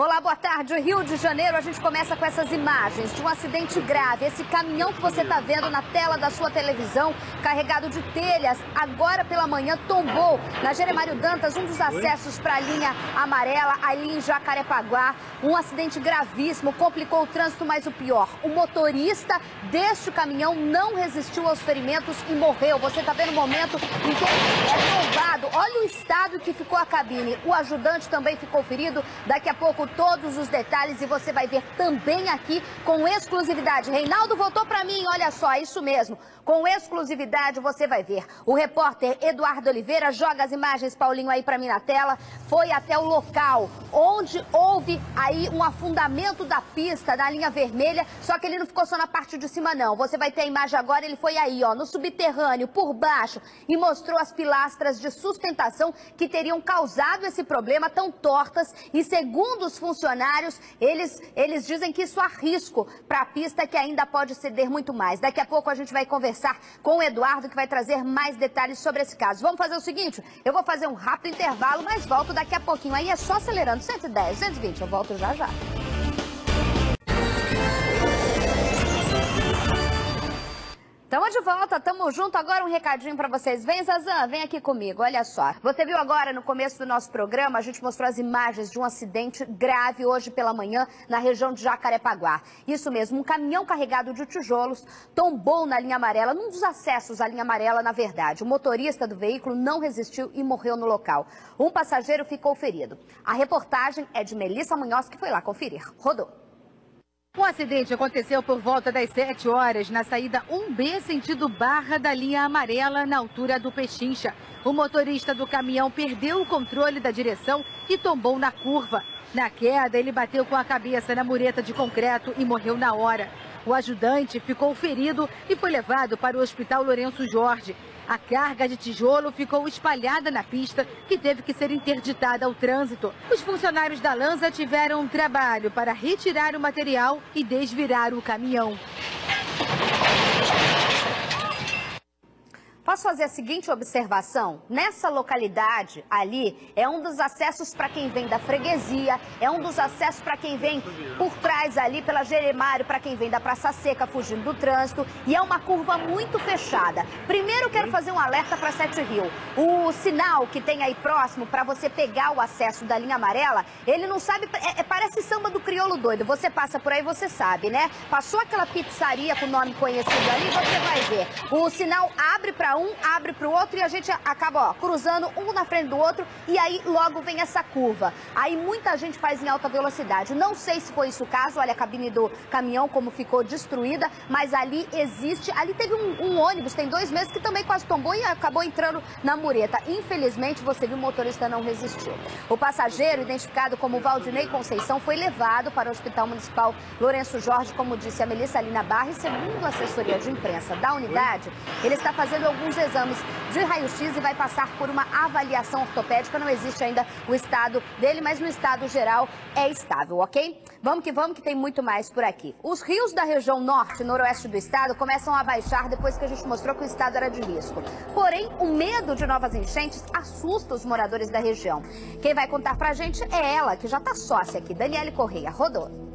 Olá, boa tarde. Rio de Janeiro, a gente começa com essas imagens de um acidente grave. Esse caminhão que você está vendo na tela da sua televisão, carregado de telhas, agora pela manhã tombou na Jeremário Dantas, um dos acessos para a linha amarela, ali em Jacarepaguá. Um acidente gravíssimo, complicou o trânsito, mas o pior, o motorista deste caminhão não resistiu aos ferimentos e morreu. Você está vendo o momento em que é tombado. Olha o estado que ficou a cabine. O ajudante também ficou ferido. Daqui a pouco todos os detalhes e você vai ver também aqui com exclusividade. Reinaldo voltou para mim, olha só, é isso mesmo. Com exclusividade você vai ver. O repórter Eduardo Oliveira joga as imagens, Paulinho, aí para mim na tela. Foi até o local onde houve aí um afundamento da pista na linha vermelha, só que ele não ficou só na parte de cima não. Você vai ter a imagem agora, ele foi aí, ó, no subterrâneo, por baixo, e mostrou as pilastras de sustentação que teriam causado esse problema, tão tortas, e segundo os funcionários, eles dizem que isso há risco para a pista, que ainda pode ceder muito mais. Daqui a pouco a gente vai conversar com o Eduardo, que vai trazer mais detalhes sobre esse caso. Vamos fazer o seguinte, eu vou fazer um rápido intervalo, mas volto daqui a pouquinho. Aí é só acelerando, 110, 120, eu volto já já. Estamos de volta, estamos junto. Agora um recadinho para vocês. Vem, Zazan, vem aqui comigo, olha só. Você viu agora no começo do nosso programa, a gente mostrou as imagens de um acidente grave hoje pela manhã na região de Jacarepaguá. Isso mesmo, um caminhão carregado de tijolos tombou na linha amarela, num dos acessos à linha amarela, na verdade. O motorista do veículo não resistiu e morreu no local. Um passageiro ficou ferido. A reportagem é de Melissa Munhoz, que foi lá conferir. Rodou. O acidente aconteceu por volta das 7 horas na saída 1B sentido Barra da linha amarela na altura do Pechincha. O motorista do caminhão perdeu o controle da direção e tombou na curva. Na queda, ele bateu com a cabeça na mureta de concreto e morreu na hora. O ajudante ficou ferido e foi levado para o Hospital Lourenço Jorge. A carga de tijolo ficou espalhada na pista, que teve que ser interditada ao trânsito. Os funcionários da Lanza tiveram um trabalho para retirar o material e desvirar o caminhão. Posso fazer a seguinte observação? Nessa localidade ali, é um dos acessos para quem vem da freguesia, é um dos acessos para quem vem por trás ali pela Jeremário, para quem vem da Praça Seca fugindo do trânsito, e é uma curva muito fechada. Primeiro quero fazer um alerta para Sete Rio. O sinal que tem aí próximo para você pegar o acesso da linha amarela, ele não sabe, parece samba do crioulo doido. Você passa por aí, você sabe, né? Passou aquela pizzaria com nome conhecido ali, você vai ver. O sinal abre para um, abre para o outro e a gente acaba, ó, cruzando um na frente do outro e aí logo vem essa curva. Aí muita gente faz em alta velocidade. Não sei se foi isso o caso, olha a cabine do caminhão como ficou destruída, mas ali existe, ali teve um ônibus, tem 2 meses, que também quase tombou e acabou entrando na mureta. Infelizmente, você viu, o motorista não resistiu. O passageiro, identificado como Valdinei Conceição, foi levado para o Hospital Municipal Lourenço Jorge, como disse a Melissa ali na Barra, e segundo a assessoria de imprensa da unidade, ele está fazendo alguns exames de raio-x e vai passar por uma avaliação ortopédica. Não existe ainda o estado dele, mas no estado geral é estável, ok? Vamos que tem muito mais por aqui. Os rios da região norte e noroeste do estado começam a baixar depois que a gente mostrou que o estado era de risco. Porém, o medo de novas enchentes assusta os moradores da região. Quem vai contar pra gente é ela, que já tá sócia aqui, Daniele Correia. Rodou.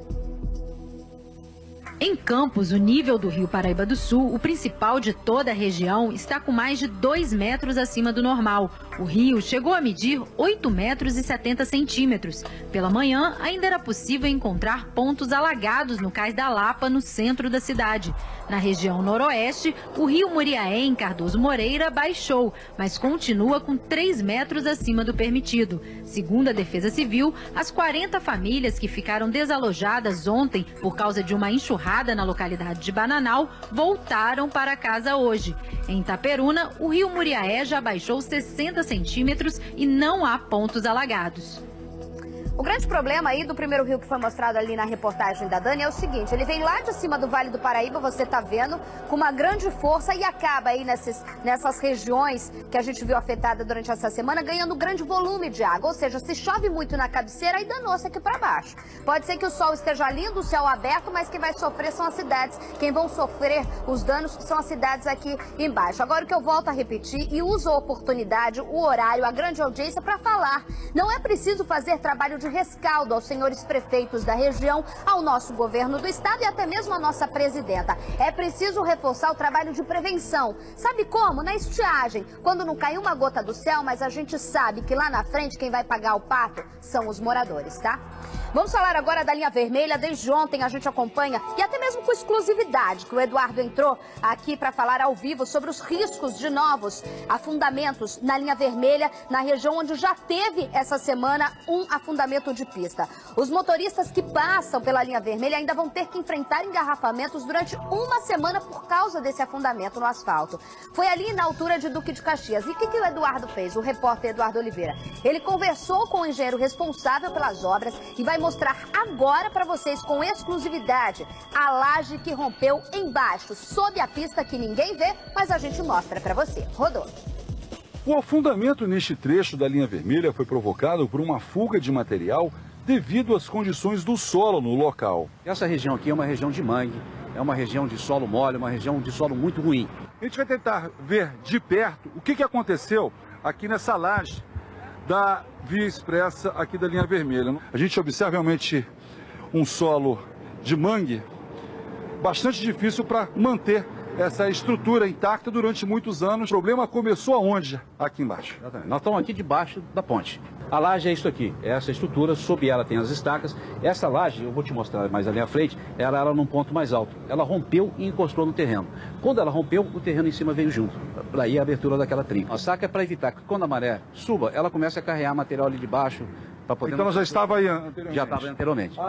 Em Campos, o nível do Rio Paraíba do Sul, o principal de toda a região, está com mais de 2 metros acima do normal. O rio chegou a medir 8 metros e 70 centímetros. Pela manhã, ainda era possível encontrar pontos alagados no Cais da Lapa, no centro da cidade. Na região noroeste, o rio Muriaé, em Cardoso Moreira, baixou, mas continua com 3 metros acima do permitido. Segundo a Defesa Civil, as 40 famílias que ficaram desalojadas ontem por causa de uma enxurrada na localidade de Bananal voltaram para casa hoje. Em Itaperuna, o rio Muriaé já baixou 60 centímetros e não há pontos alagados. O grande problema aí do primeiro rio que foi mostrado ali na reportagem da Dani é o seguinte, ele vem lá de cima do Vale do Paraíba, você tá vendo, com uma grande força e acaba aí nessas regiões que a gente viu afetada durante essa semana, ganhando grande volume de água. Ou seja, se chove muito na cabeceira, aí danou-se aqui para baixo. Pode ser que o sol esteja lindo, o céu aberto, mas quem vai sofrer são as cidades. Quem vão sofrer os danos são as cidades aqui embaixo. Agora o que eu volto a repetir e uso a oportunidade, o horário, a grande audiência para falar. Não é preciso fazer trabalho de de rescaldo aos senhores prefeitos da região, ao nosso governo do estado e até mesmo à nossa presidenta. É preciso reforçar o trabalho de prevenção. Sabe como? Na estiagem, quando não cai uma gota do céu, mas a gente sabe que lá na frente quem vai pagar o pato são os moradores, tá? Vamos falar agora da linha vermelha. Desde ontem a gente acompanha, e até mesmo com exclusividade, que o Eduardo entrou aqui para falar ao vivo sobre os riscos de novos afundamentos na linha vermelha, na região onde já teve essa semana um afundamento de pista. Os motoristas que passam pela linha vermelha ainda vão ter que enfrentar engarrafamentos durante uma semana por causa desse afundamento no asfalto. Foi ali na altura de Duque de Caxias. E o que o Eduardo fez, o repórter Eduardo Oliveira? Ele conversou com o engenheiro responsável pelas obras e vai mostrar agora para vocês com exclusividade a laje que rompeu embaixo, sob a pista que ninguém vê, mas a gente mostra para você. Rodou. O afundamento neste trecho da linha vermelha foi provocado por uma fuga de material devido às condições do solo no local. Essa região aqui é uma região de mangue, é uma região de solo mole, uma região de solo muito ruim. A gente vai tentar ver de perto o que aconteceu aqui nessa laje da via expressa aqui da linha vermelha. A gente observa realmente um solo de mangue bastante difícil para manter essa estrutura intacta durante muitos anos. O problema começou aonde? Aqui embaixo. Exatamente. Nós estamos aqui debaixo da ponte. A laje é isso aqui, é essa estrutura, sob ela tem as estacas. Essa laje, eu vou te mostrar mais ali à frente, ela era num ponto mais alto. Ela rompeu e encostou no terreno. Quando ela rompeu, o terreno em cima veio junto. Daí a abertura daquela trinca. A saca é para evitar que quando a maré suba, ela comece a carregar material ali de baixo. Poder... Então ela já estava aí anteriormente? Já estava anteriormente.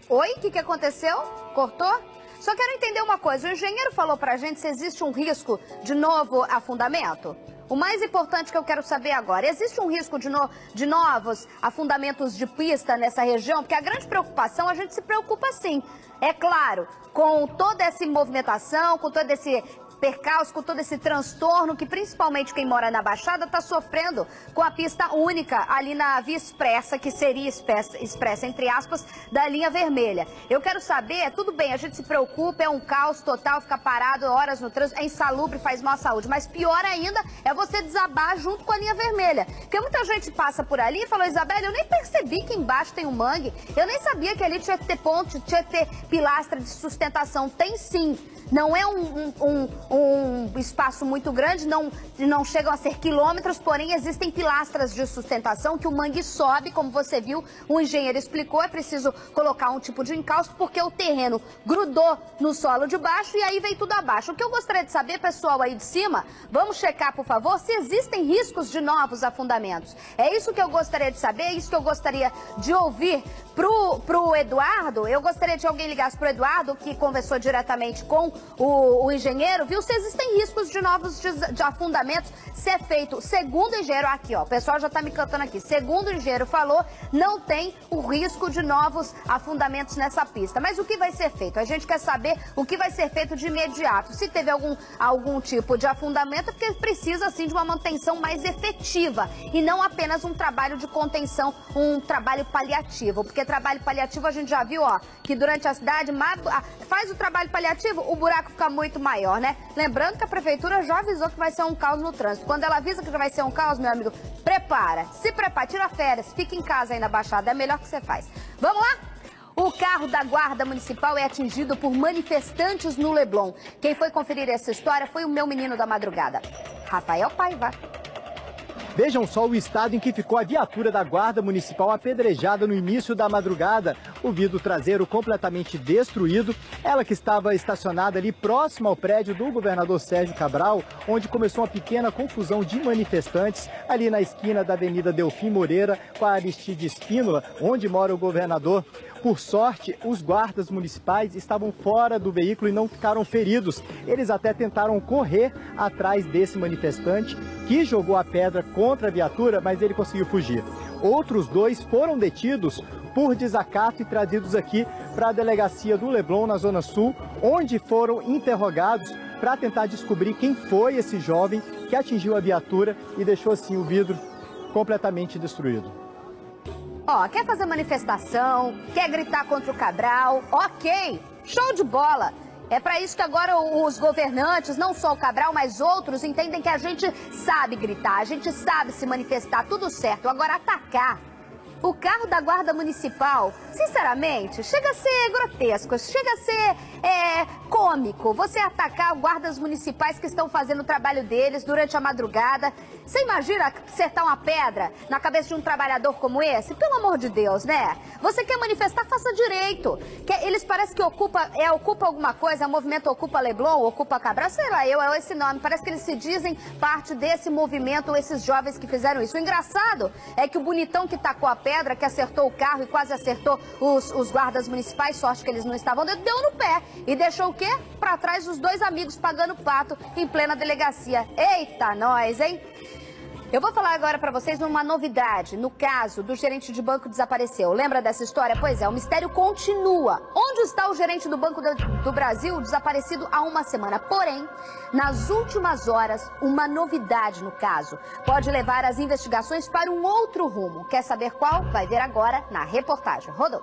Oi, o que aconteceu? Cortou? Só quero entender uma coisa, o engenheiro falou pra gente se existe um risco de novo afundamento? O mais importante que eu quero saber agora, existe um risco de novos afundamentos de pista nessa região? Porque a grande preocupação, a gente se preocupa sim, é claro, com toda essa movimentação, com todo esse percalço, com todo esse transtorno que principalmente quem mora na Baixada está sofrendo com a pista única ali na via expressa, que seria expressa, entre aspas, da linha vermelha. Eu quero saber, tudo bem, a gente se preocupa, é um caos total, ficar parado horas no trânsito, é insalubre, faz mal à saúde, mas pior ainda é você desabar junto com a linha vermelha. Porque muita gente passa por ali e falou, Isabela, eu nem percebi que embaixo tem um mangue, eu nem sabia que ali tinha que ter ponte, tinha que ter pilastra de sustentação. Tem sim. Não é um espaço muito grande, não chegam a ser quilômetros, porém existem pilastras de sustentação que o mangue sobe, como você viu, o engenheiro explicou, é preciso colocar um tipo de encalço porque o terreno grudou no solo de baixo e aí veio tudo abaixo. O que eu gostaria de saber, pessoal aí de cima, vamos checar, por favor, se existem riscos de novos afundamentos. É isso que eu gostaria de saber, é isso que eu gostaria de ouvir pro Eduardo. Eu gostaria de alguém ligasse pro Eduardo, que conversou diretamente com o engenheiro, viu se existem riscos de novos de afundamentos, se é feito, segundo o engenheiro, aqui ó, o pessoal já tá me cantando aqui, segundo o engenheiro falou, não tem o risco de novos afundamentos nessa pista. Mas o que vai ser feito? A gente quer saber o que vai ser feito de imediato. Se teve algum tipo de afundamento, é porque precisa sim de uma manutenção mais efetiva e não apenas um trabalho de contenção, um trabalho paliativo, porque trabalho paliativo a gente já viu, ó, que durante a cidade faz o trabalho paliativo, o buraco fica muito maior, né? Lembrando que a prefeitura já avisou que vai ser um caos no trânsito. Quando ela avisa que vai ser um caos, meu amigo, se prepara, tira férias, fica em casa aí na Baixada, é melhor que você faz. Vamos lá? O carro da Guarda Municipal é atingido por manifestantes no Leblon. Quem foi conferir essa história foi o meu menino da madrugada, Rafael Paiva. Vejam só o estado em que ficou a viatura da Guarda Municipal apedrejada no início da madrugada. O vidro traseiro completamente destruído. Ela que estava estacionada ali próximo ao prédio do governador Sérgio Cabral, onde começou uma pequena confusão de manifestantes, ali na esquina da Avenida Delfim Moreira com a Aristide Espínola, onde mora o governador. Por sorte, os guardas municipais estavam fora do veículo e não ficaram feridos. Eles até tentaram correr atrás desse manifestante que jogou a pedra contra a viatura, mas ele conseguiu fugir. Outros dois foram detidos por desacato e trazidos aqui para a delegacia do Leblon, na Zona Sul, onde foram interrogados para tentar descobrir quem foi esse jovem que atingiu a viatura e deixou assim o vidro completamente destruído. Ó, quer fazer manifestação, quer gritar contra o Cabral, ok, show de bola. É para isso que agora os governantes, não só o Cabral, mas outros, entendem que a gente sabe gritar, a gente sabe se manifestar, tudo certo. Agora atacar O carro da Guarda Municipal, sinceramente, chega a ser grotesco, chega a ser cômico. Você atacar guardas municipais que estão fazendo o trabalho deles durante a madrugada. Você imagina acertar uma pedra na cabeça de um trabalhador como esse? Pelo amor de Deus, né? Você quer manifestar, faça direito. Eles parecem que ocupa alguma coisa, o movimento Ocupa Leblon, Ocupa Cabral, sei lá, é esse nome. Parece que eles se dizem parte desse movimento, esses jovens que fizeram isso. O engraçado é que o bonitão que tacou a pedra, que acertou o carro e quase acertou os guardas municipais, sorte que eles não estavam dentro, deu no pé. E deixou o quê? Pra trás os dois amigos pagando pato em plena delegacia. Eita, nós, hein? Eu vou falar agora pra vocês uma novidade no caso do gerente de banco que desapareceu. Lembra dessa história? Pois é, o mistério continua. Onde está o gerente do Banco do Brasil desaparecido há uma semana? Porém, nas últimas horas, uma novidade no caso pode levar as investigações para um outro rumo. Quer saber qual? Vai ver agora na reportagem. Rodou.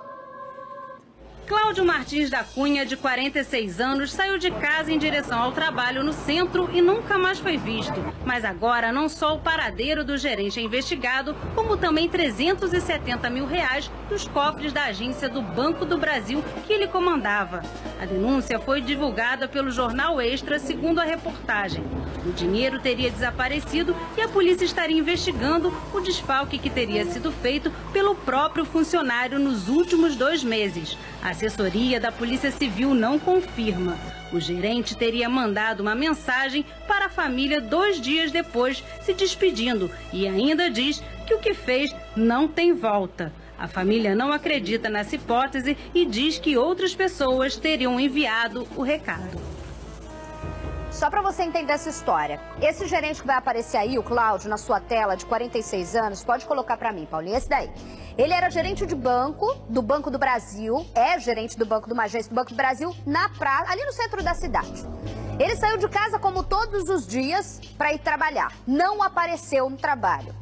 Cláudio Martins da Cunha, de 46 anos, saiu de casa em direção ao trabalho no centro e nunca mais foi visto. Mas agora não só o paradeiro do gerente é investigado, como também 370 mil reais dos cofres da agência do Banco do Brasil que ele comandava. A denúncia foi divulgada pelo jornal Extra, segundo a reportagem. O dinheiro teria desaparecido e a polícia estaria investigando o desfalque que teria sido feito pelo próprio funcionário nos últimos 2 meses. A assessoria da Polícia Civil não confirma. O gerente teria mandado uma mensagem para a família 2 dias depois, se despedindo, e ainda diz que o que fez não tem volta. A família não acredita nessa hipótese e diz que outras pessoas teriam enviado o recado. Só para você entender essa história, esse gerente que vai aparecer aí, o Cláudio, na sua tela, de 46 anos, pode colocar para mim, Paulinho, esse daí. Ele era gerente de banco, do Banco do Brasil, gerente do banco, de uma agência do Banco do Brasil, na praia, ali no centro da cidade. Ele saiu de casa como todos os dias para ir trabalhar, não apareceu no trabalho.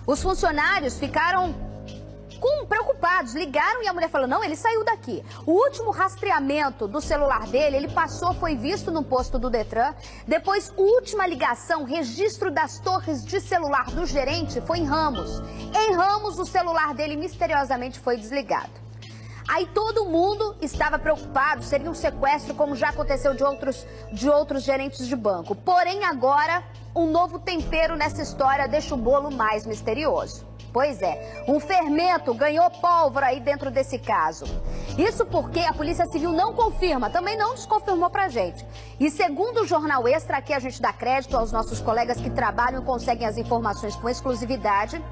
Os funcionários ficaram preocupados, ligaram e a mulher falou, não, ele saiu daqui. O último rastreamento do celular dele, ele passou, foi visto no posto do Detran. Depois, última ligação, registro das torres de celular do gerente foi em Ramos. Em Ramos, o celular dele misteriosamente foi desligado. Aí todo mundo estava preocupado, seria um sequestro, como já aconteceu de outros gerentes de banco. Porém, agora, um novo tempero nessa história deixa o bolo mais misterioso. Pois é, um fermento ganhou pólvora aí dentro desse caso. Isso porque a Polícia Civil não confirma, também não desconfirmou pra gente. E segundo o Jornal Extra, aqui a gente dá crédito aos nossos colegas que trabalham e conseguem as informações com exclusividade,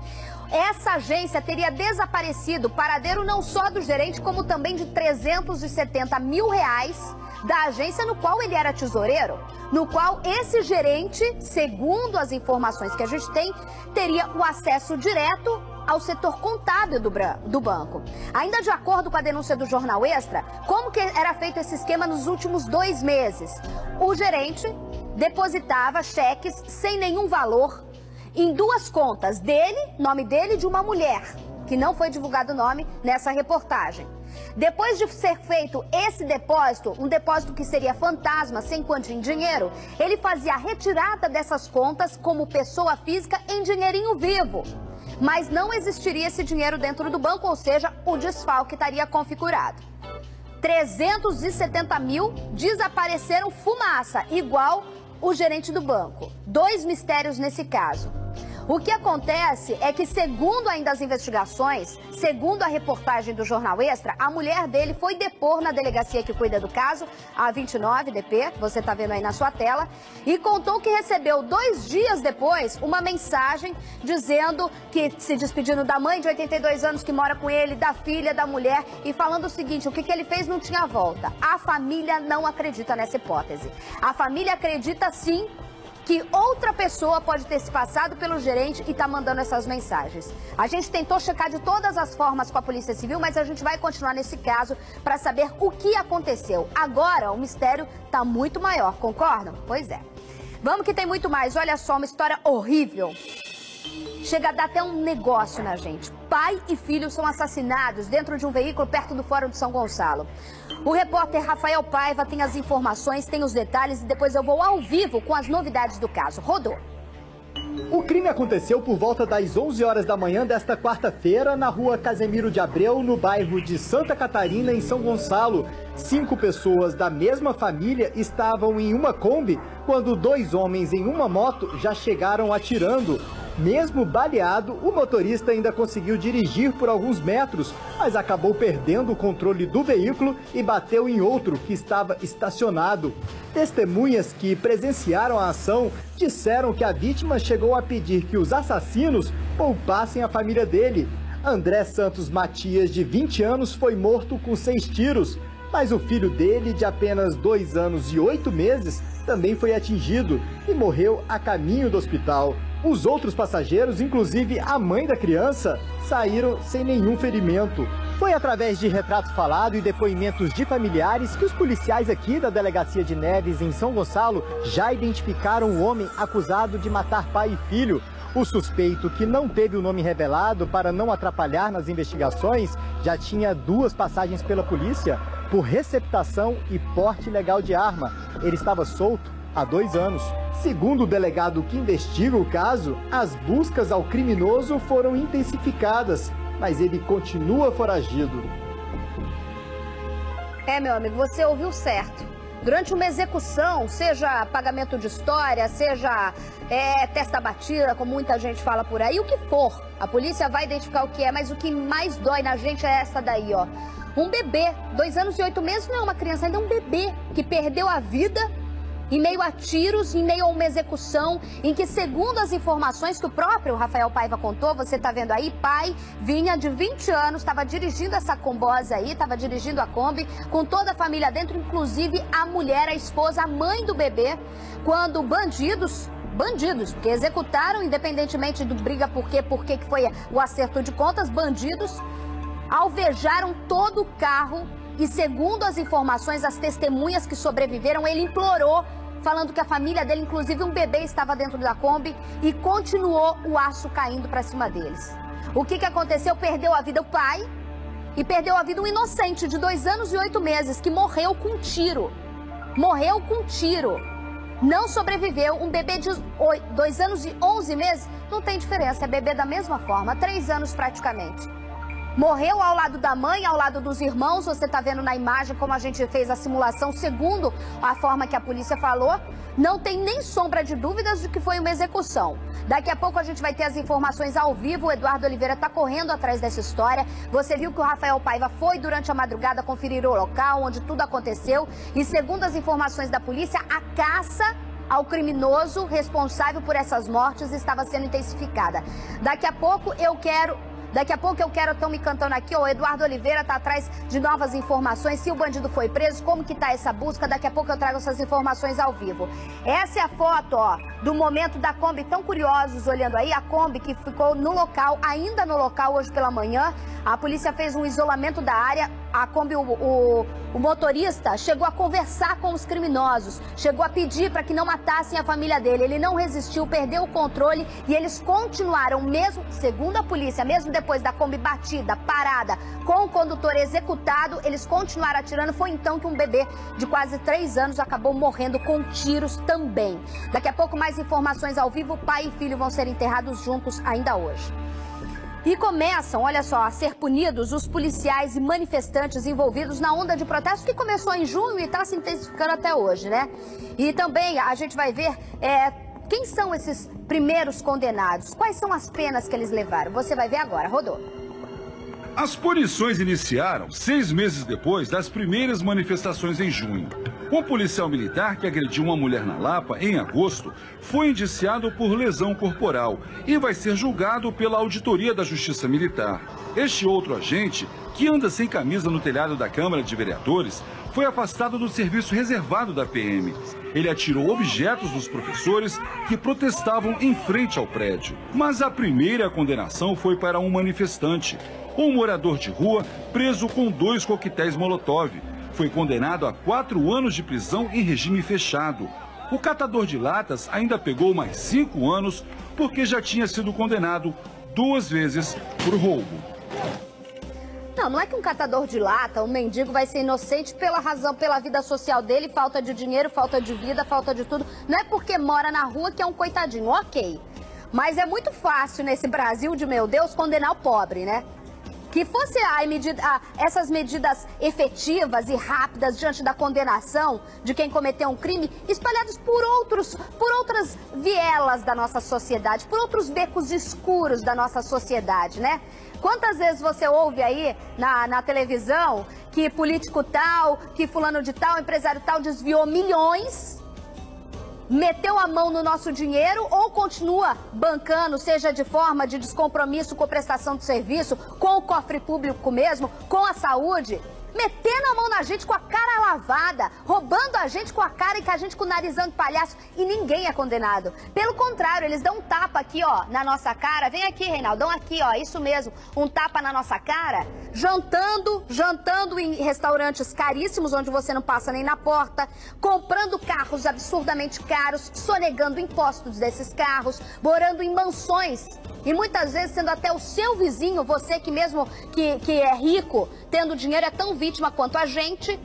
essa agência teria desaparecido o paradeiro não só do gerente, como também de 370 mil reais da agência no qual ele era tesoureiro, no qual esse gerente, segundo as informações que a gente tem, teria o acesso direto ao setor contábil do banco. Ainda de acordo com a denúncia do Jornal Extra, como que era feito esse esquema nos últimos 2 meses? O gerente depositava cheques sem nenhum valor em 2 contas dele, nome dele e de uma mulher, que não foi divulgado o nome nessa reportagem. Depois de ser feito esse depósito, um depósito que seria fantasma, sem quantia em dinheiro, ele fazia a retirada dessas contas como pessoa física em dinheirinho vivo. Mas não existiria esse dinheiro dentro do banco, ou seja, o desfalque estaria configurado. 370 mil desapareceram fumaça, igual o gerente do banco. 2 mistérios nesse caso. O que acontece é que, segundo ainda as investigações, segundo a reportagem do Jornal Extra, a mulher dele foi depor na delegacia que cuida do caso, a 29 DP, você está vendo aí na sua tela, e contou que recebeu 2 dias depois uma mensagem dizendo que se despedindo da mãe de 82 anos que mora com ele, da filha, da mulher, e falando o seguinte, o que ele fez não tinha volta. A família não acredita nessa hipótese. A família acredita sim que outra pessoa pode ter se passado pelo gerente e tá mandando essas mensagens. A gente tentou checar de todas as formas com a Polícia Civil, mas a gente vai continuar nesse caso para saber o que aconteceu. Agora, o mistério tá muito maior, concordam? Pois é. Vamos que tem muito mais. Olha só, uma história horrível. Chega a dar até um negócio na gente. Pai e filho são assassinados dentro de um veículo perto do Fórum de São Gonçalo. O repórter Rafael Paiva tem as informações, tem os detalhes e depois eu vou ao vivo com as novidades do caso. Rodou. O crime aconteceu por volta das 11 horas da manhã desta quarta-feira na rua Casemiro de Abreu, no bairro de Santa Catarina, em São Gonçalo. 5 pessoas da mesma família estavam em uma Kombi quando 2 homens em uma moto já chegaram atirando. Mesmo baleado, o motorista ainda conseguiu dirigir por alguns metros, mas acabou perdendo o controle do veículo e bateu em outro que estava estacionado. Testemunhas que presenciaram a ação disseram que a vítima chegou a pedir que os assassinos poupassem a família dele. André Santos Matias, de 20 anos, foi morto com 6 tiros, mas o filho dele, de apenas 2 anos e 8 meses, também foi atingido e morreu a caminho do hospital. Os outros passageiros, inclusive a mãe da criança, saíram sem nenhum ferimento. Foi através de retrato falado e depoimentos de familiares que os policiais aqui da Delegacia de Neves, em São Gonçalo, já identificaram o homem acusado de matar pai e filho. O suspeito, que não teve o nome revelado para não atrapalhar nas investigações, já tinha 2 passagens pela polícia por receptação e porte ilegal de arma. Ele estava solto há 2 anos. Segundo o delegado que investiga o caso, as buscas ao criminoso foram intensificadas, mas ele continua foragido. Meu amigo, você ouviu certo. Durante uma execução, seja pagamento de história, seja testa batida, como muita gente fala por aí, o que for, a polícia vai identificar o que é, mas o que mais dói na gente é essa daí, ó. Um bebê, 2 anos e 8 meses, não é uma criança, ainda é um bebê que perdeu a vida em meio a tiros, em meio a uma execução, em que, segundo as informações que o próprio Rafael Paiva contou, você tá vendo aí, pai vinha de 20 anos, estava dirigindo essa combosa aí, estava dirigindo a Kombi, com toda a família dentro, inclusive a mulher, a esposa, a mãe do bebê, quando bandidos, porque executaram, independentemente do briga por quê que foi o acerto de contas, bandidos alvejaram todo o carro e, segundo as informações, as testemunhas que sobreviveram, ele implorou, falando que a família dele, inclusive um bebê, estava dentro da Kombi, e continuou o aço caindo para cima deles. O que aconteceu? Perdeu a vida o pai e perdeu a vida um inocente de 2 anos e 8 meses, que morreu com um tiro. Morreu com um tiro. Não sobreviveu. Um bebê de 2 anos e 11 meses, não tem diferença, é bebê da mesma forma, 3 anos praticamente. Morreu ao lado da mãe, ao lado dos irmãos. Você está vendo na imagem como a gente fez a simulação, segundo a forma que a polícia falou. Não tem nem sombra de dúvidas de que foi uma execução. Daqui a pouco a gente vai ter as informações ao vivo. O Eduardo Oliveira está correndo atrás dessa história. Você viu que o Rafael Paiva foi durante a madrugada conferir o local onde tudo aconteceu. E, segundo as informações da polícia, a caça ao criminoso responsável por essas mortes estava sendo intensificada. Daqui a pouco eu quero, estão me cantando aqui, o Eduardo Oliveira está atrás de novas informações, se o bandido foi preso, como que está essa busca, daqui a pouco eu trago essas informações ao vivo. Essa é a foto, ó, do momento da Kombi, tão curiosos olhando aí, a Kombi que ficou no local, ainda no local hoje pela manhã, a polícia fez um isolamento da área, a Kombi, o motorista chegou a conversar com os criminosos, chegou a pedir para que não matassem a família dele, ele não resistiu, perdeu o controle e eles continuaram, mesmo, segundo a polícia, mesmo depois da Kombi batida, parada, com o condutor executado, eles continuaram atirando. Foi então que um bebê de quase 3 anos acabou morrendo com tiros também. Daqui a pouco mais informações ao vivo, pai e filho vão ser enterrados juntos ainda hoje. E começam, olha só, a ser punidos os policiais e manifestantes envolvidos na onda de protestos que começou em junho e está se intensificando até hoje, né? E também a gente vai ver quem são esses primeiros condenados, quais são as penas que eles levaram. Você vai ver agora, rodou. As punições iniciaram 6 meses depois das primeiras manifestações em junho. Um policial militar que agrediu uma mulher na Lapa em agosto foi indiciado por lesão corporal e vai ser julgado pela Auditoria da Justiça Militar. Este outro agente, que anda sem camisa no telhado da Câmara de Vereadores, foi afastado do serviço reservado da PM. Ele atirou objetos nos professores que protestavam em frente ao prédio. Mas a primeira condenação foi para um manifestante, um morador de rua preso com 2 coquetéis Molotov. Foi condenado a 4 anos de prisão em regime fechado. O catador de latas ainda pegou mais 5 anos porque já tinha sido condenado 2 vezes por roubo. Não é que um catador de lata, um mendigo vai ser inocente pela vida social dele, falta de dinheiro, falta de vida, falta de tudo. Não é porque mora na rua que é um coitadinho, ok. Mas é muito fácil nesse Brasil de meu Deus condenar o pobre, né? Que fosse essas medidas efetivas e rápidas diante da condenação de quem cometeu um crime, espalhados por outras vielas da nossa sociedade, por outros becos escuros da nossa sociedade, né? Quantas vezes você ouve aí na televisão que político tal, que fulano de tal, empresário tal desviou milhões, meteu a mão no nosso dinheiro ou continua bancando, seja de forma de descompromisso com a prestação de serviço, com o cofre público mesmo, com a saúde, metendo a mão na gente com a cara lavada, roubando a gente com a cara e com a gente com o narizão de palhaço, e ninguém é condenado. Pelo contrário, eles dão um tapa aqui, ó, na nossa cara. Vem aqui, Reinaldo, dão aqui, ó, isso mesmo, um tapa na nossa cara, jantando em restaurantes caríssimos, onde você não passa nem na porta, comprando carros absurdamente caros, sonegando impostos desses carros, morando em mansões, e muitas vezes sendo até o seu vizinho, você que mesmo que é rico, tendo dinheiro, é tão vítima quanto a gente,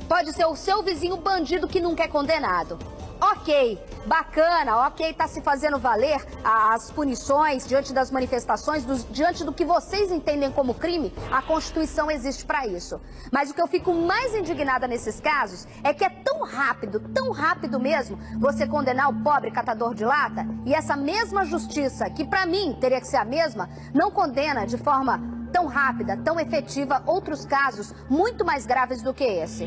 pode ser o seu vizinho bandido que nunca é condenado. Ok, bacana, ok, tá se fazendo valer as punições diante das manifestações, diante do que vocês entendem como crime, a Constituição existe para isso. Mas o que eu fico mais indignada nesses casos é que é tão rápido mesmo, você condenar o pobre catador de lata, e essa mesma justiça, que para mim teria que ser a mesma, não condena de forma tão rápida, tão efetiva, outros casos muito mais graves do que esse.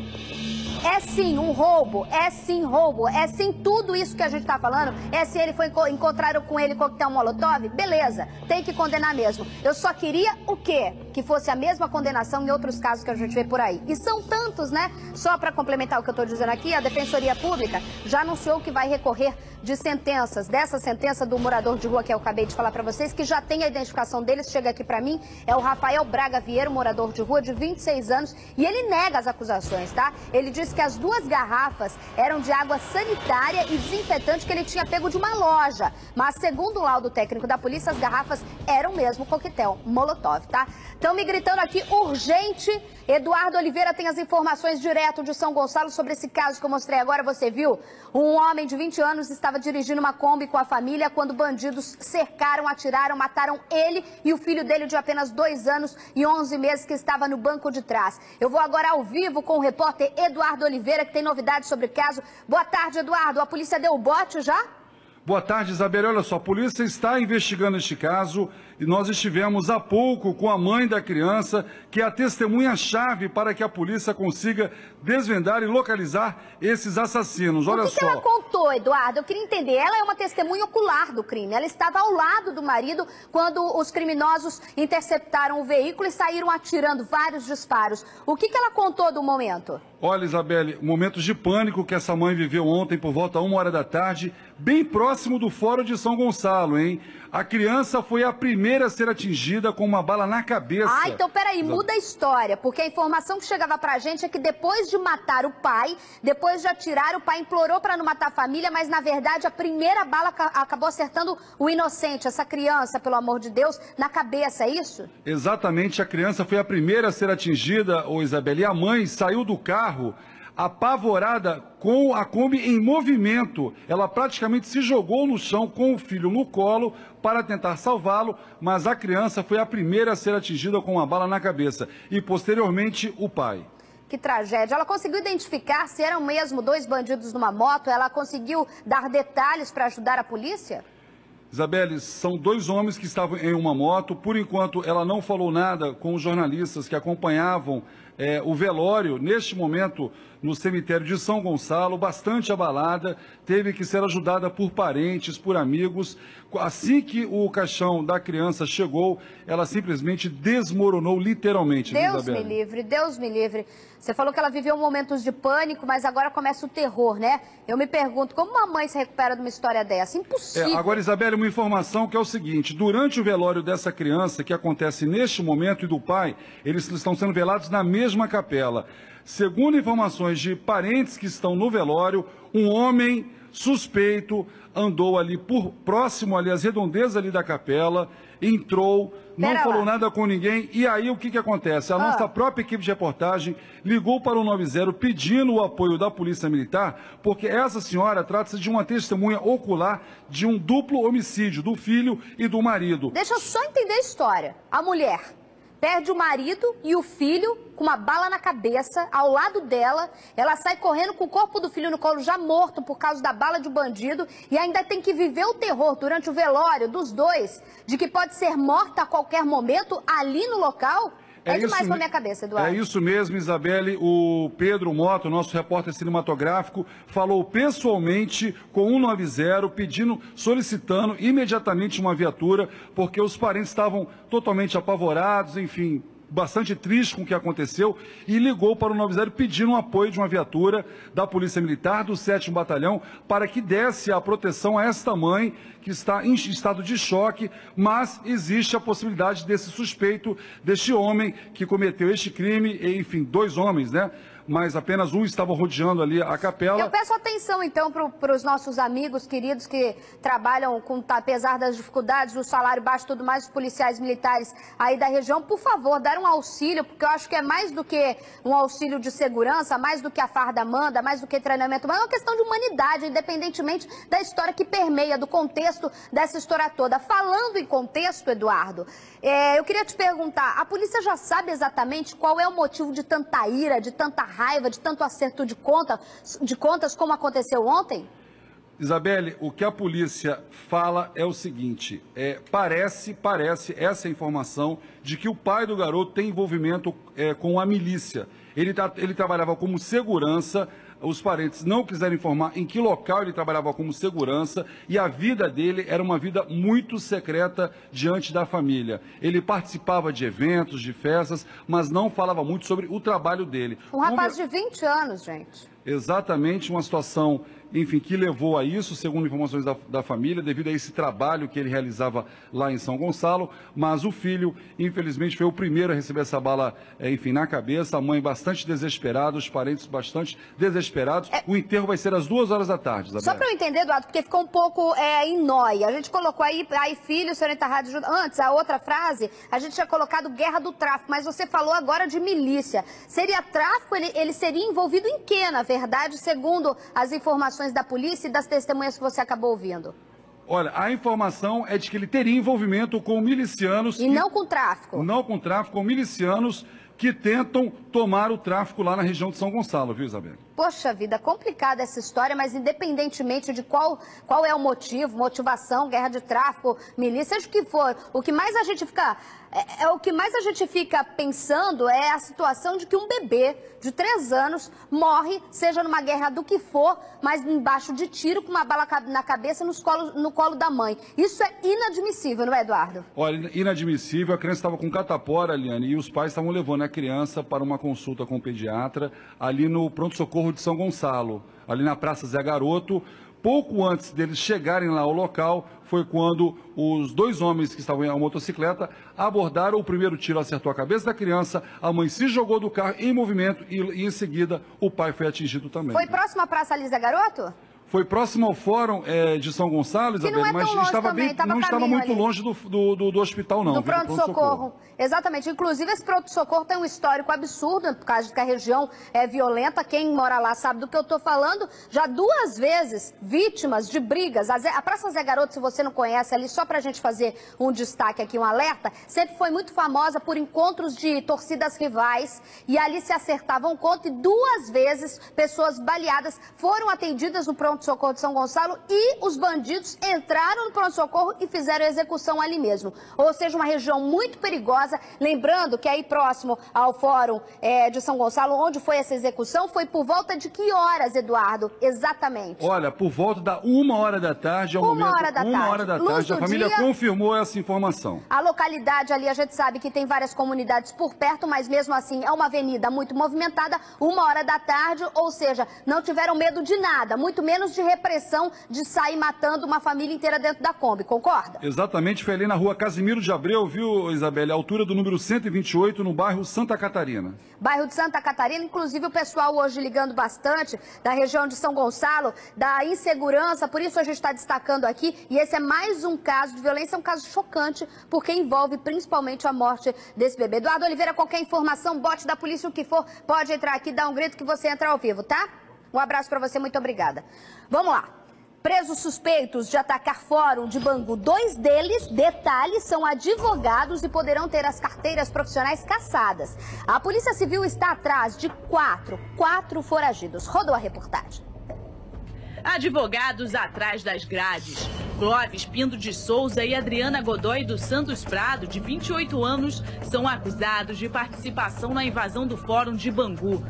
É sim um roubo, é sim tudo isso que a gente tá falando, é se ele encontraram com ele coquetel molotov, beleza, tem que condenar mesmo. Eu só queria o quê? Que fosse a mesma condenação em outros casos que a gente vê por aí. E são tantos, né? Só para complementar o que eu tô dizendo aqui, a Defensoria Pública já anunciou que vai recorrer de sentenças, dessa sentença do morador de rua que eu acabei de falar para vocês, que já tem a identificação deles, chega aqui para mim, é o Rafael Braga Vieira, morador de rua de 26 anos, e ele nega as acusações, tá? Ele diz que as 2 garrafas eram de água sanitária e desinfetante que ele tinha pego de uma loja, mas segundo o laudo técnico da polícia, as garrafas eram mesmo coquetel molotov, tá? Estão me gritando aqui, urgente. Eduardo Oliveira tem as informações direto de São Gonçalo sobre esse caso que eu mostrei agora, você viu? Um homem de 20 anos estava dirigindo uma Kombi com a família quando bandidos cercaram, atiraram, mataram ele e o filho dele de apenas 2 anos e 11 meses que estava no banco de trás. Eu vou agora ao vivo com o repórter Eduardo Oliveira, que tem novidades sobre o caso. Boa tarde, Eduardo. A polícia deu o bote já? Boa tarde, Isabel. Olha só, a polícia está investigando este caso e nós estivemos há pouco com a mãe da criança, que é a testemunha-chave para que a polícia consiga desvendar e localizar esses assassinos. Olha só. O que ela contou, Eduardo? Eu queria entender. Ela é uma testemunha ocular do crime. Ela estava ao lado do marido quando os criminosos interceptaram o veículo e saíram atirando vários disparos. O que ela contou do momento? Olha, Isabelle, momentos de pânico que essa mãe viveu ontem por volta de 1h da tarde, bem próximo do Fórum de São Gonçalo, hein? A criança foi a primeira a ser atingida com uma bala na cabeça. Ah, então peraí, muda a história, porque a informação que chegava pra gente é que depois de matar o pai, depois de atirar, o pai implorou pra não matar a família, mas na verdade a primeira bala acabou acertando o inocente, essa criança, pelo amor de Deus, na cabeça, é isso? Exatamente, a criança foi a primeira a ser atingida, Isabelle, e a mãe saiu do carro apavorada com a Kombi em movimento. Ela praticamente se jogou no chão com o filho no colo para tentar salvá-lo, mas a criança foi a primeira a ser atingida com uma bala na cabeça e posteriormente o pai. Que tragédia. Ela conseguiu identificar se eram mesmo 2 bandidos numa moto? Ela conseguiu dar detalhes para ajudar a polícia? Isabelle, são 2 homens que estavam em uma moto. Por enquanto, ela não falou nada com os jornalistas que acompanhavam o velório, neste momento, no cemitério de São Gonçalo, bastante abalada, teve que ser ajudada por parentes, por amigos. Assim que o caixão da criança chegou, ela simplesmente desmoronou literalmente. Deus me livre, Deus me livre. Você falou que ela viveu momentos de pânico, mas agora começa o terror, né? Eu me pergunto, como uma mãe se recupera de uma história dessa? Impossível. Agora, Isabelle, uma informação que é o seguinte, durante o velório dessa criança, que acontece neste momento, e do pai, eles estão sendo velados na mesma capela. Segundo informações de parentes que estão no velório, um homem suspeito andou ali próximo ali às redondezas ali da capela, entrou, não falou nada com ninguém. E aí o que acontece? A nossa própria equipe de reportagem ligou para o 90 pedindo o apoio da Polícia Militar, porque essa senhora trata-se de uma testemunha ocular de um duplo homicídio, do filho e do marido. Deixa eu só entender a história. A mulher perde o marido e o filho com uma bala na cabeça, ao lado dela. Ela sai correndo com o corpo do filho no colo, já morto por causa da bala de um bandido, e ainda tem que viver o terror durante o velório dos dois, de que pode ser morta a qualquer momento ali no local. É demais pra minha cabeça, Eduardo. É isso mesmo, Isabelle. O Pedro Mota, nosso repórter cinematográfico, falou pessoalmente com o 90, solicitando imediatamente uma viatura, porque os parentes estavam totalmente apavorados, enfim, bastante triste com o que aconteceu, e ligou para o 90 pedindo o apoio de uma viatura da Polícia Militar, do 7º Batalhão, para que desse a proteção a esta mãe, que está em estado de choque, mas existe a possibilidade desse suspeito, deste homem que cometeu este crime, enfim, 2 homens, né? Mas apenas um estava rodeando ali a capela. Eu peço atenção, então, para os nossos amigos queridos que trabalham, apesar das dificuldades, do salário baixo e tudo mais, os policiais militares aí da região, por favor, dar um auxílio, porque eu acho que é mais do que um auxílio de segurança, mais do que a farda manda, mais do que treinamento, mas é uma questão de humanidade, independentemente da história que permeia, do contexto dessa história toda. Falando em contexto, Eduardo, eu queria te perguntar, a polícia já sabe exatamente qual é o motivo de tanta ira, de tanta raiva, de tanto acerto de contas como aconteceu ontem? Isabelle, o que a polícia fala é o seguinte, parece essa informação de que o pai do garoto tem envolvimento com a milícia. Ele trabalhava como segurança, os parentes não quiseram informar em que local ele trabalhava como segurança, e a vida dele era uma vida muito secreta diante da família. Ele participava de eventos, de festas, mas não falava muito sobre o trabalho dele. Um rapaz de 20 anos, gente. Exatamente, uma situação, enfim, que levou a isso, segundo informações da família, devido a esse trabalho que ele realizava lá em São Gonçalo, mas o filho, infelizmente, foi o primeiro a receber essa bala, enfim, na cabeça, a mãe bastante desesperada, os parentes bastante desesperados. O enterro vai ser às 2h da tarde, Isabel. Só para eu entender, Eduardo, porque ficou um pouco em nóia. A gente colocou aí filho, senhor enterrado junto. Antes, a outra frase, a gente tinha colocado guerra do tráfico, mas você falou agora de milícia. Seria tráfico, ele seria envolvido em quê, na verdade, segundo as informações da polícia e das testemunhas que você acabou ouvindo? Olha, a informação é de que ele teria envolvimento com milicianos... E não com tráfico? Não com tráfico, com milicianos que tentam tomar o tráfico lá na região de São Gonçalo, viu, Isabel? Poxa vida, complicada essa história, mas independentemente de qual é o motivo, motivação, guerra de tráfico, milícia, seja o que for, o que mais a gente fica... o que mais a gente fica pensando é a situação de que um bebê de 3 anos morre, seja numa guerra do que for, mas embaixo de tiro, com uma bala na cabeça no colo da mãe. Isso é inadmissível, não é, Eduardo? Olha, inadmissível. A criança estava com catapora, Eliane, e os pais estavam levando a criança para uma consulta com o pediatra ali no pronto-socorro de São Gonçalo, ali na Praça Zé Garoto. Pouco antes deles chegarem lá ao local, foi quando os 2 homens que estavam em uma motocicleta abordaram. O primeiro tiro acertou a cabeça da criança, a mãe se jogou do carro em movimento e em seguida o pai foi atingido também. Foi próximo à Praça Zé Garoto? Foi próximo ao fórum de São Gonçalo, Isabel, mas estava não estava muito longe do hospital, não. Do pronto-socorro. Exatamente. Inclusive, esse pronto-socorro tem um histórico absurdo, por causa de que a região é violenta. Quem mora lá sabe do que eu estou falando. Já 2 vezes vítimas de brigas. A Praça Zé Garoto, se você não conhece ali, só para a gente fazer um destaque aqui, um alerta, sempre foi muito famosa por encontros de torcidas rivais. E ali se acertavam conto e 2 vezes pessoas baleadas foram atendidas no pronto-socorro de São Gonçalo e os bandidos entraram no pronto-socorro e fizeram a execução ali mesmo. Ou seja, uma região muito perigosa. Lembrando que aí próximo ao fórum de São Gonçalo, onde foi essa execução, foi por volta de que horas, Eduardo? Exatamente. Olha, por volta da 1h da tarde, ao momento, 1h da tarde, a família confirmou essa informação. A localidade ali, a gente sabe que tem várias comunidades por perto, mas mesmo assim é uma avenida muito movimentada, 1h da tarde, ou seja, não tiveram medo de nada, muito menos menos de repressão de sair matando uma família inteira dentro da Kombi, concorda? Exatamente, foi ali na rua Casimiro de Abreu, viu, Isabelle? A altura do número 128, no bairro Santa Catarina. Bairro de Santa Catarina, inclusive o pessoal hoje ligando bastante da região de São Gonçalo, da insegurança, por isso a gente está destacando aqui. E esse é mais um caso de violência, um caso chocante, porque envolve principalmente a morte desse bebê. Eduardo Oliveira, qualquer informação, bote da polícia, o que for, pode entrar aqui, dá um grito que você entra ao vivo, tá? Um abraço para você, muito obrigada. Vamos lá. Presos suspeitos de atacar fórum de Bangu. 2 deles, detalhes, são advogados e poderão ter as carteiras profissionais cassadas. A Polícia Civil está atrás de quatro foragidos. Rodou a reportagem. Advogados atrás das grades. Clóvis Pinto de Souza e Adriana Godoy dos Santos Prado, de 28 anos, são acusados de participação na invasão do Fórum de Bangu.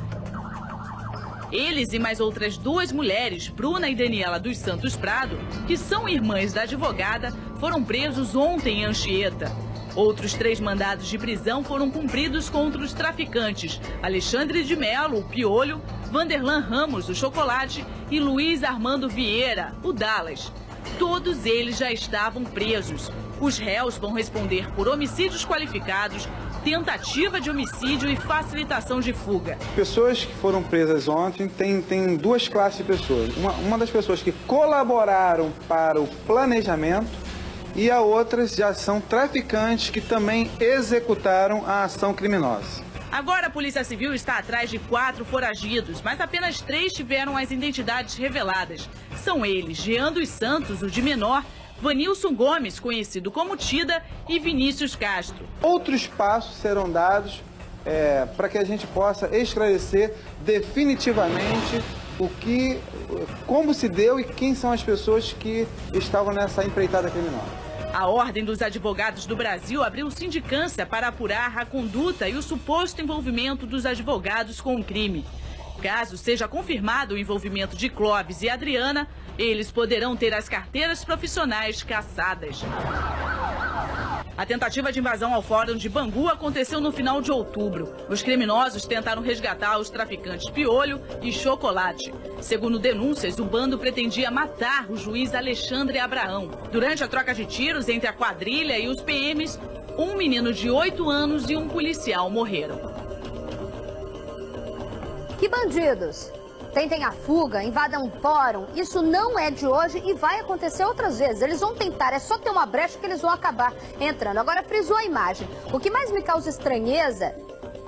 Eles e mais outras 2 mulheres, Bruna e Daniela dos Santos Prado, que são irmãs da advogada, foram presos ontem em Anchieta. Outros 3 mandados de prisão foram cumpridos contra os traficantes Alexandre de Melo, o Piolho, Vanderlan Ramos, o Chocolate, e Luiz Armando Vieira, o Dallas. Todos eles já estavam presos. Os réus vão responder por homicídios qualificados, tentativa de homicídio e facilitação de fuga. Pessoas que foram presas ontem, tem 2 classes de pessoas. Uma das pessoas que colaboraram para o planejamento e a outras já são traficantes que também executaram a ação criminosa. Agora a Polícia Civil está atrás de 4 foragidos, mas apenas 3 tiveram as identidades reveladas. São eles Jean dos Santos, o de menor, Vanilson Gomes, conhecido como Tida, e Vinícius Castro. Outros passos serão dados para que a gente possa esclarecer definitivamente como se deu e quem são as pessoas que estavam nessa empreitada criminosa. A Ordem dos Advogados do Brasil abriu sindicância para apurar a conduta e o suposto envolvimento dos advogados com o crime. Caso seja confirmado o envolvimento de Clóvis e Adriana, eles poderão ter as carteiras profissionais cassadas. A tentativa de invasão ao Fórum de Bangu aconteceu no final de outubro. Os criminosos tentaram resgatar os traficantes Piolho e Chocolate. Segundo denúncias, o bando pretendia matar o juiz Alexandre Abraão. Durante a troca de tiros entre a quadrilha e os PMs, um menino de 8 anos e um policial morreram. Que bandidos tentem a fuga, invadam um fórum, isso não é de hoje e vai acontecer outras vezes. Eles vão tentar, é só ter uma brecha que eles vão acabar entrando. Agora frisou a imagem. O que mais me causa estranheza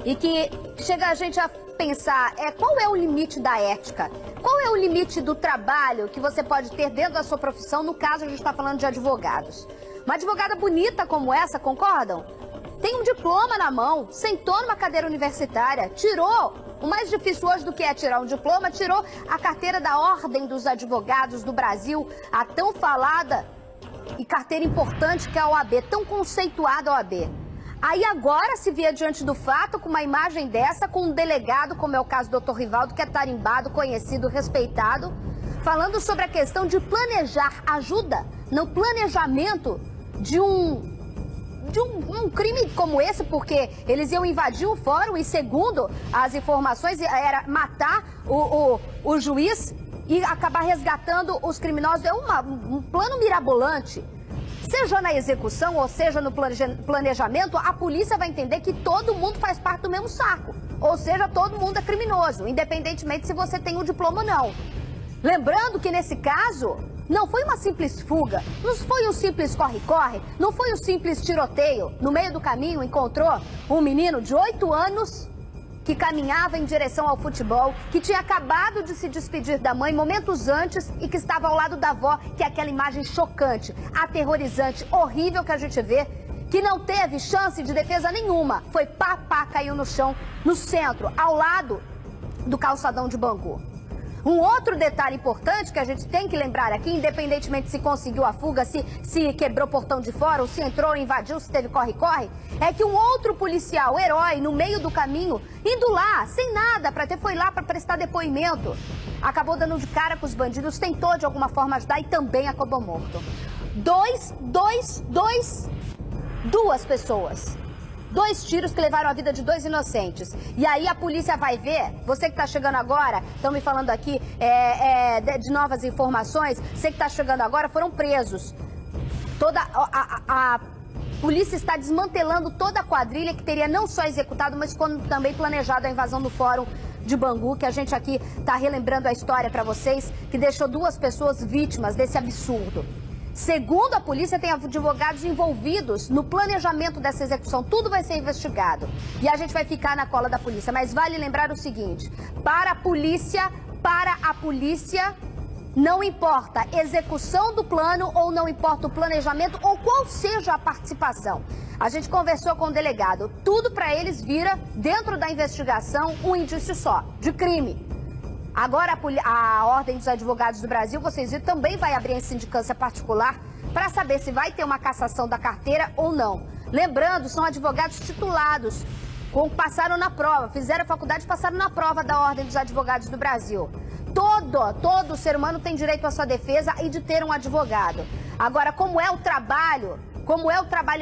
e que chega a gente a pensar é qual é o limite da ética? Qual é o limite do trabalho que você pode ter dentro da sua profissão? No caso, a gente está falando de advogados. Uma advogada bonita como essa, concordam? Tem um diploma na mão, sentou numa cadeira universitária, tirou. O mais difícil hoje do que é tirar um diploma, tirou a carteira da Ordem dos Advogados do Brasil, a tão falada e carteira importante que é a OAB, tão conceituada a OAB. Aí agora se vê diante do fato com uma imagem dessa, com um delegado, como é o caso do Dr. Rivaldo, que é tarimbado, conhecido, respeitado, falando sobre a questão de planejar, ajuda no planejamento de um crime como esse, porque eles iam invadir o fórum e, segundo as informações, era matar o juiz e acabar resgatando os criminosos. É um plano mirabolante. Seja na execução ou seja no planejamento, a polícia vai entender que todo mundo faz parte do mesmo saco. Ou seja, todo mundo é criminoso, independentemente se você tem um diploma ou não. Lembrando que nesse caso, não foi uma simples fuga, não foi um simples corre-corre, não foi um simples tiroteio. No meio do caminho encontrou um menino de 8 anos que caminhava em direção ao futebol, que tinha acabado de se despedir da mãe momentos antes e que estava ao lado da avó, que é aquela imagem chocante, aterrorizante, horrível que a gente vê, que não teve chance de defesa nenhuma. Foi pá, caiu no chão, no centro, ao lado do calçadão de Bangu. Um outro detalhe importante que a gente tem que lembrar aqui, independentemente se conseguiu a fuga, se quebrou o portão de fora, ou se entrou, invadiu, se teve corre-corre, é que um outro policial, herói, no meio do caminho, indo lá, sem nada, foi lá para prestar depoimento, acabou dando de cara com os bandidos, tentou de alguma forma ajudar e também acabou morto. Duas pessoas 2 tiros que levaram a vida de 2 inocentes. E aí a polícia vai ver, você que está chegando agora, estão me falando aqui de novas informações, você que está chegando agora, foram presos. Toda a polícia está desmantelando toda a quadrilha que teria não só executado, mas como também planejado a invasão do Fórum de Bangu, que a gente aqui está relembrando a história para vocês, que deixou 2 pessoas vítimas desse absurdo. Segundo a polícia, tem advogados envolvidos no planejamento dessa execução. Tudo vai ser investigado. E a gente vai ficar na cola da polícia. Mas vale lembrar o seguinte, para a polícia, não importa execução do plano ou não importa o planejamento ou qual seja a participação. A gente conversou com o delegado. Tudo para eles vira, dentro da investigação, um indício só, de crime. Agora a Ordem dos Advogados do Brasil, vocês viram, também vai abrir a sindicância particular para saber se vai ter uma cassação da carteira ou não. Lembrando, são advogados titulados, passaram na prova, fizeram a faculdade e passaram na prova da Ordem dos Advogados do Brasil. Todo ser humano tem direito à sua defesa e de ter um advogado. Agora, como é o trabalho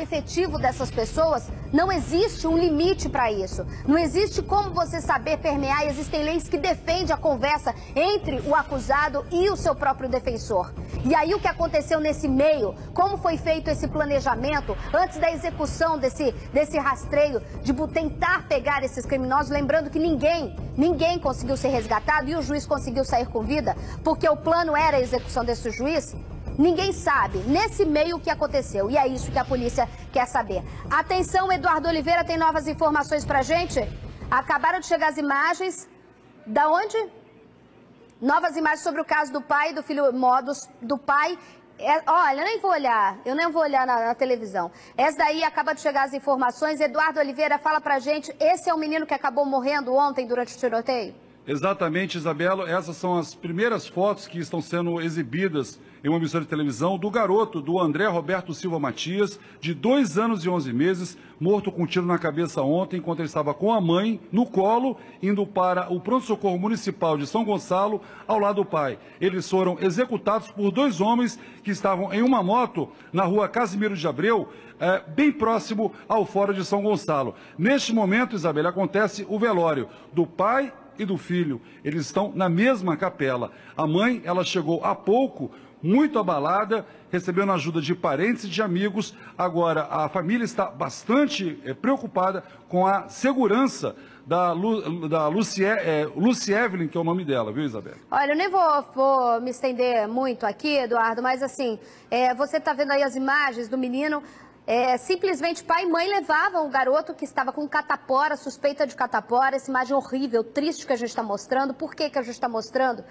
efetivo dessas pessoas, não existe um limite para isso. Não existe como você saber permear. Existem leis que defendem a conversa entre o acusado e o seu próprio defensor. E aí o que aconteceu nesse meio, como foi feito esse planejamento antes da execução desse rastreio, de tentar pegar esses criminosos, lembrando que ninguém conseguiu ser resgatado e o juiz conseguiu sair com vida, porque o plano era a execução desse juiz. Ninguém sabe, nesse meio, o que aconteceu. E é isso que a polícia quer saber. Atenção, Eduardo Oliveira tem novas informações pra gente. Acabaram de chegar as imagens. Da onde? Novas imagens sobre o caso do pai, do filho modos do pai. Olha, eu nem vou olhar na televisão. Essa daí acaba de chegar as informações. Eduardo Oliveira, fala pra gente, esse é o menino que acabou morrendo ontem durante o tiroteio? Exatamente, Isabela. Essas são as primeiras fotos que estão sendo exibidas em uma emissora de televisão do garoto, do André Roberto Silva Matias, de 2 anos e 11 meses, morto com um tiro na cabeça ontem, enquanto ele estava com a mãe no colo, indo para o pronto-socorro municipal de São Gonçalo, ao lado do pai. Eles foram executados por 2 homens que estavam em uma moto na rua Casimiro de Abreu, bem próximo ao Fórum de São Gonçalo. Neste momento, Isabela, acontece o velório do pai e do filho. Eles estão na mesma capela. A mãe, ela chegou há pouco, muito abalada, recebendo ajuda de parentes e de amigos. Agora, a família está bastante preocupada com a segurança da Lucy Evelyn, que é o nome dela, viu, Isabela? Olha, eu nem vou me estender muito aqui, Eduardo, mas assim, você está vendo aí as imagens do menino. Simplesmente pai e mãe levavam o garoto que estava com catapora, suspeita de catapora, essa imagem horrível, triste que a gente está mostrando. Por que a gente está mostrando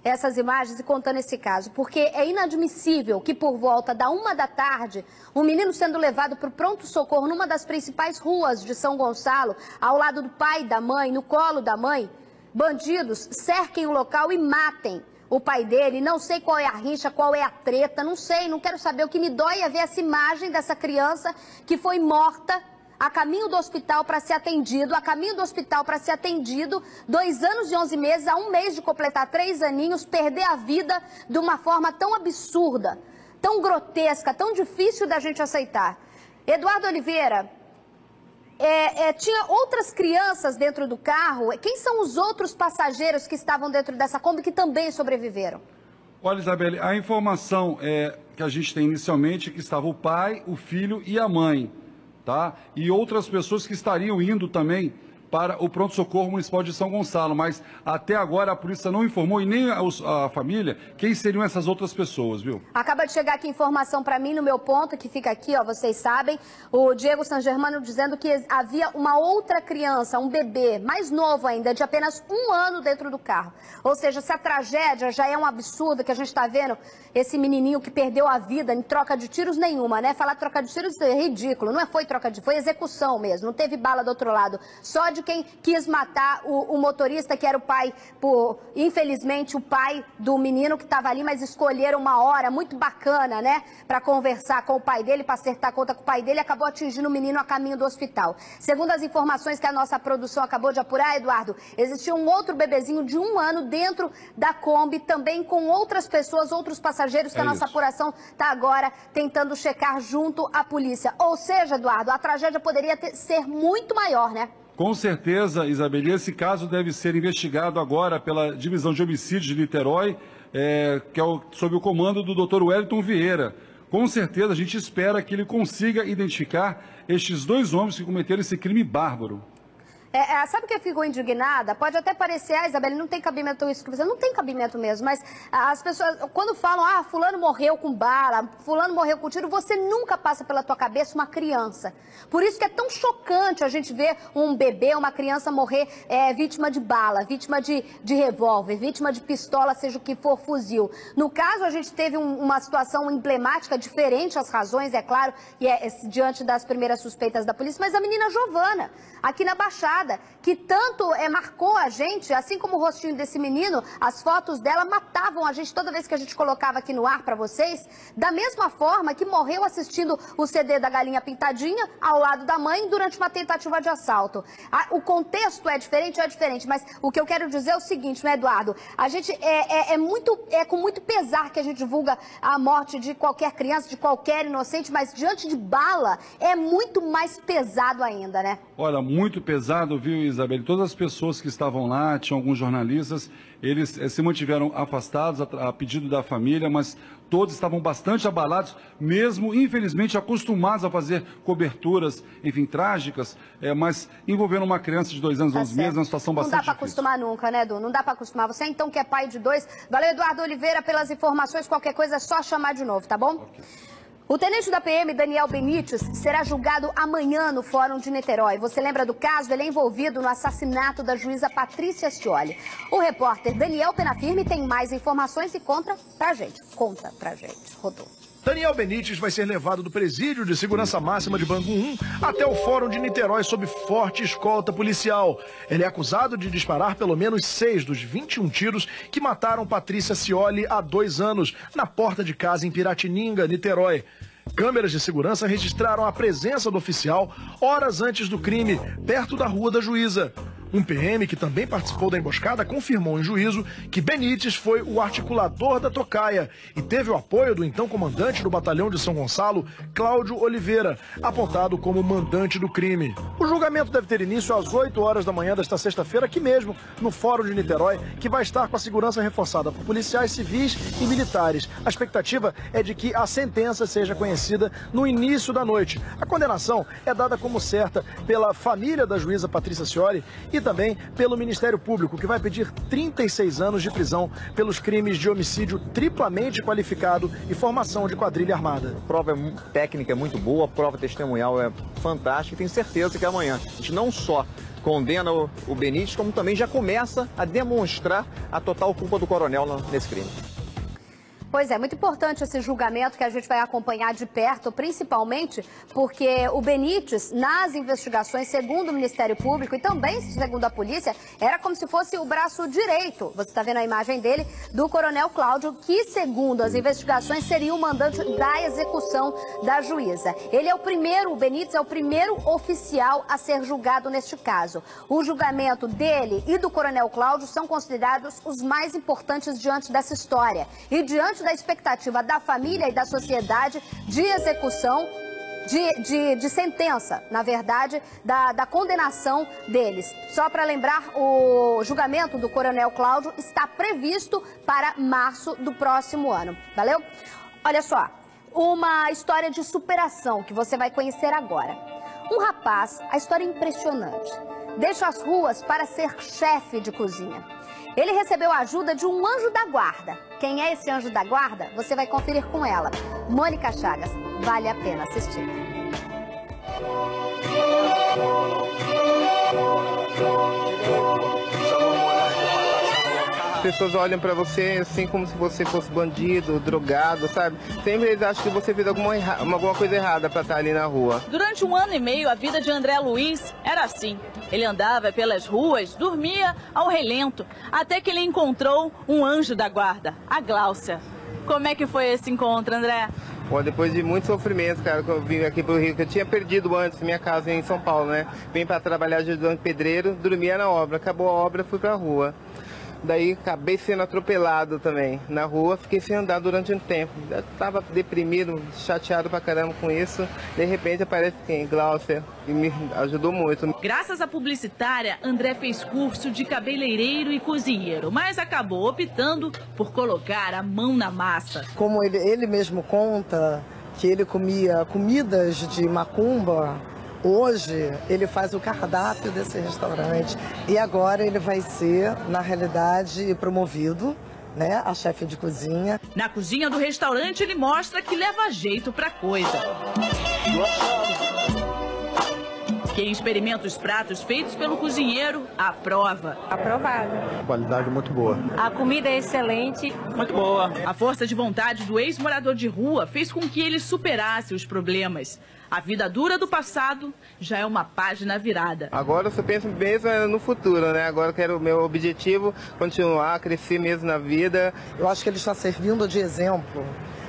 essas imagens e contando esse caso? Porque é inadmissível que por volta da 1 da tarde, um menino sendo levado para o pronto-socorro numa das principais ruas de São Gonçalo, ao lado do pai e da mãe, no colo da mãe, bandidos cerquem o local e matem o pai dele. Não sei qual é a rixa, qual é a treta, não sei, não quero saber. O que me dói é ver essa imagem dessa criança que foi morta a caminho do hospital para ser atendido, 2 anos e 11 meses, a 1 mês de completar 3 aninhos, perder a vida de uma forma tão absurda, tão grotesca, tão difícil da gente aceitar. Eduardo Oliveira, tinha outras crianças dentro do carro. Quem são os outros passageiros que estavam dentro dessa Kombi que também sobreviveram? Olha, Isabelle, a informação que a gente tem inicialmente é que estava o pai, o filho e a mãe, tá? E outras pessoas que estariam indo também para o pronto-socorro municipal de São Gonçalo, mas até agora a polícia não informou e nem a família quem seriam essas outras pessoas, viu? Acaba de chegar aqui informação para mim no meu ponto, que fica aqui, ó, vocês sabem, o Diego San Germano dizendo que havia uma outra criança, um bebê, mais novo ainda, de apenas 1 ano dentro do carro. Ou seja, se a tragédia já é um absurdo que a gente está vendo, esse menininho que perdeu a vida em troca de tiros nenhuma, né? Falar troca de tiros é ridículo, não foi troca de, foi execução mesmo, não teve bala do outro lado, só de de quem quis matar o motorista, que era o pai, infelizmente, o pai do menino que estava ali, mas escolheram uma hora muito bacana, né, para conversar com o pai dele, para acertar conta com o pai dele, acabou atingindo o menino a caminho do hospital. Segundo as informações que a nossa produção acabou de apurar, Eduardo, existia um outro bebezinho de 1 ano dentro da Kombi, também com outras pessoas, outros passageiros, que a nossa apuração está agora tentando checar junto à polícia. Ou seja, Eduardo, a tragédia poderia ser muito maior, né? Com certeza, Isabel, esse caso deve ser investigado agora pela Divisão de Homicídios de Niterói, que é sob o comando do Dr. Wellington Vieira. Com certeza, a gente espera que ele consiga identificar estes 2 homens que cometeram esse crime bárbaro. Sabe o que eu fico indignada? Pode até parecer, Isabel, não tem cabimento isso que você... Não tem cabimento mesmo, mas as pessoas, quando falam, fulano morreu com bala, fulano morreu com tiro, você nunca passa pela tua cabeça uma criança. Por isso que é tão chocante a gente ver um bebê, uma criança morrer vítima de bala, vítima de revólver, vítima de pistola, seja o que for, fuzil. No caso, a gente teve uma situação emblemática, diferente as razões, é claro, e diante das primeiras suspeitas da polícia, mas a menina Giovana, aqui na Baixada, que tanto marcou a gente, assim como o rostinho desse menino, as fotos dela matavam a gente toda vez que a gente colocava aqui no ar para vocês, da mesma forma que morreu assistindo o CD da Galinha Pintadinha ao lado da mãe durante uma tentativa de assalto. O contexto é diferente, mas o que eu quero dizer é o seguinte, né, Eduardo? A gente com muito pesar que a gente divulga a morte de qualquer criança, de qualquer inocente, mas diante de bala é muito mais pesado ainda, né? Olha, muito pesado, viu, Isabel? Todas as pessoas que estavam lá, tinham alguns jornalistas, eles se mantiveram afastados a pedido da família, mas todos estavam bastante abalados, mesmo, infelizmente, acostumados a fazer coberturas, enfim, trágicas, mas envolvendo uma criança de 2 anos, 11 meses, uma situação bastante difícil. Não dá para acostumar nunca, né, Edu? Não dá para acostumar. Você, então, que é pai de 2. Valeu, Eduardo Oliveira, pelas informações. Qualquer coisa é só chamar de novo, tá bom? Okay. O tenente da PM, Daniel Benites, será julgado amanhã no Fórum de Niterói. Você lembra do caso? Ele é envolvido no assassinato da juíza Patrícia Scioli. O repórter Daniel Penafirme tem mais informações e conta pra gente. Rodou. Daniel Benites vai ser levado do presídio de segurança máxima de Bangu 1 até o Fórum de Niterói sob forte escolta policial. Ele é acusado de disparar pelo menos 6 dos 21 tiros que mataram Patrícia Scioli há 2 anos, na porta de casa em Piratininga, Niterói. Câmeras de segurança registraram a presença do oficial horas antes do crime, perto da Rua da Juíza. Um PM que também participou da emboscada confirmou em juízo que Benites foi o articulador da tocaia e teve o apoio do então comandante do Batalhão de São Gonçalo, Cláudio Oliveira, apontado como mandante do crime. O julgamento deve ter início às 8 horas da manhã desta sexta-feira, aqui mesmo, no Fórum de Niterói, que vai estar com a segurança reforçada por policiais civis e militares. A expectativa é de que a sentença seja conhecida no início da noite. A condenação é dada como certa pela família da juíza Patrícia Scioli e também pelo Ministério Público, que vai pedir 36 anos de prisão pelos crimes de homicídio triplamente qualificado e formação de quadrilha armada. A prova técnica é muito boa, a prova testemunhal é fantástica e tenho certeza que amanhã a gente não só condena o Benites, como também já começa a demonstrar a total culpa do coronel nesse crime. Pois é, muito importante esse julgamento que a gente vai acompanhar de perto, principalmente porque o Benites, nas investigações, segundo o Ministério Público e também segundo a polícia, era como se fosse o braço direito, você está vendo a imagem dele, do coronel Cláudio, que segundo as investigações seria o mandante da execução da juíza. O Benites é o primeiro oficial a ser julgado neste caso. O julgamento dele e do coronel Cláudio são considerados os mais importantes diante dessa história e diante da expectativa da família e da sociedade de execução, de sentença, na verdade, da condenação deles. Só para lembrar, o julgamento do coronel Cláudio está previsto para março do próximo ano. Valeu? Olha só, uma história de superação que você vai conhecer agora. Um rapaz, a história é impressionante, deixa as ruas para ser chefe de cozinha. Ele recebeu a ajuda de um anjo da guarda. Quem é esse anjo da guarda? Você vai conferir com ela. Mônica Chagas. Vale a pena assistir. pessoas olham pra você assim como se você fosse bandido, drogado, sabe? Sempre eles acham que você fez alguma coisa errada pra estar ali na rua. Durante 1 ano e meio, a vida de André Luiz era assim. Ele andava pelas ruas, dormia ao relento, até que ele encontrou um anjo da guarda, a Gláucia. Como é que foi esse encontro, André? Pô, depois de muito sofrimento, cara, que eu vim aqui pro Rio, que eu tinha perdido antes minha casa em São Paulo, né? Vim pra trabalhar ajudando pedreiro, dormia na obra. Acabou a obra, fui pra rua. Daí acabei sendo atropelado também na rua, fiquei sem andar durante um tempo. Eu tava deprimido, chateado pra caramba com isso. De repente aparece quem? Gláucia, e me ajudou muito. Graças à publicitária, André fez curso de cabeleireiro e cozinheiro, mas acabou optando por colocar a mão na massa. Como ele mesmo conta que ele comia comidas de macumba, hoje ele faz o cardápio desse restaurante e agora ele vai ser, na realidade, promovido, né, a chefe de cozinha. Na cozinha do restaurante ele mostra que leva jeito pra coisa. Quem experimenta os pratos feitos pelo cozinheiro, aprova. Aprovado. Qualidade muito boa. A comida é excelente. Muito boa. A força de vontade do ex-morador de rua fez com que ele superasse os problemas. A vida dura do passado já é uma página virada. Agora eu só penso mesmo no futuro, né? Agora eu quero o meu objetivo, continuar, crescer mesmo na vida. Eu acho que ele está servindo de exemplo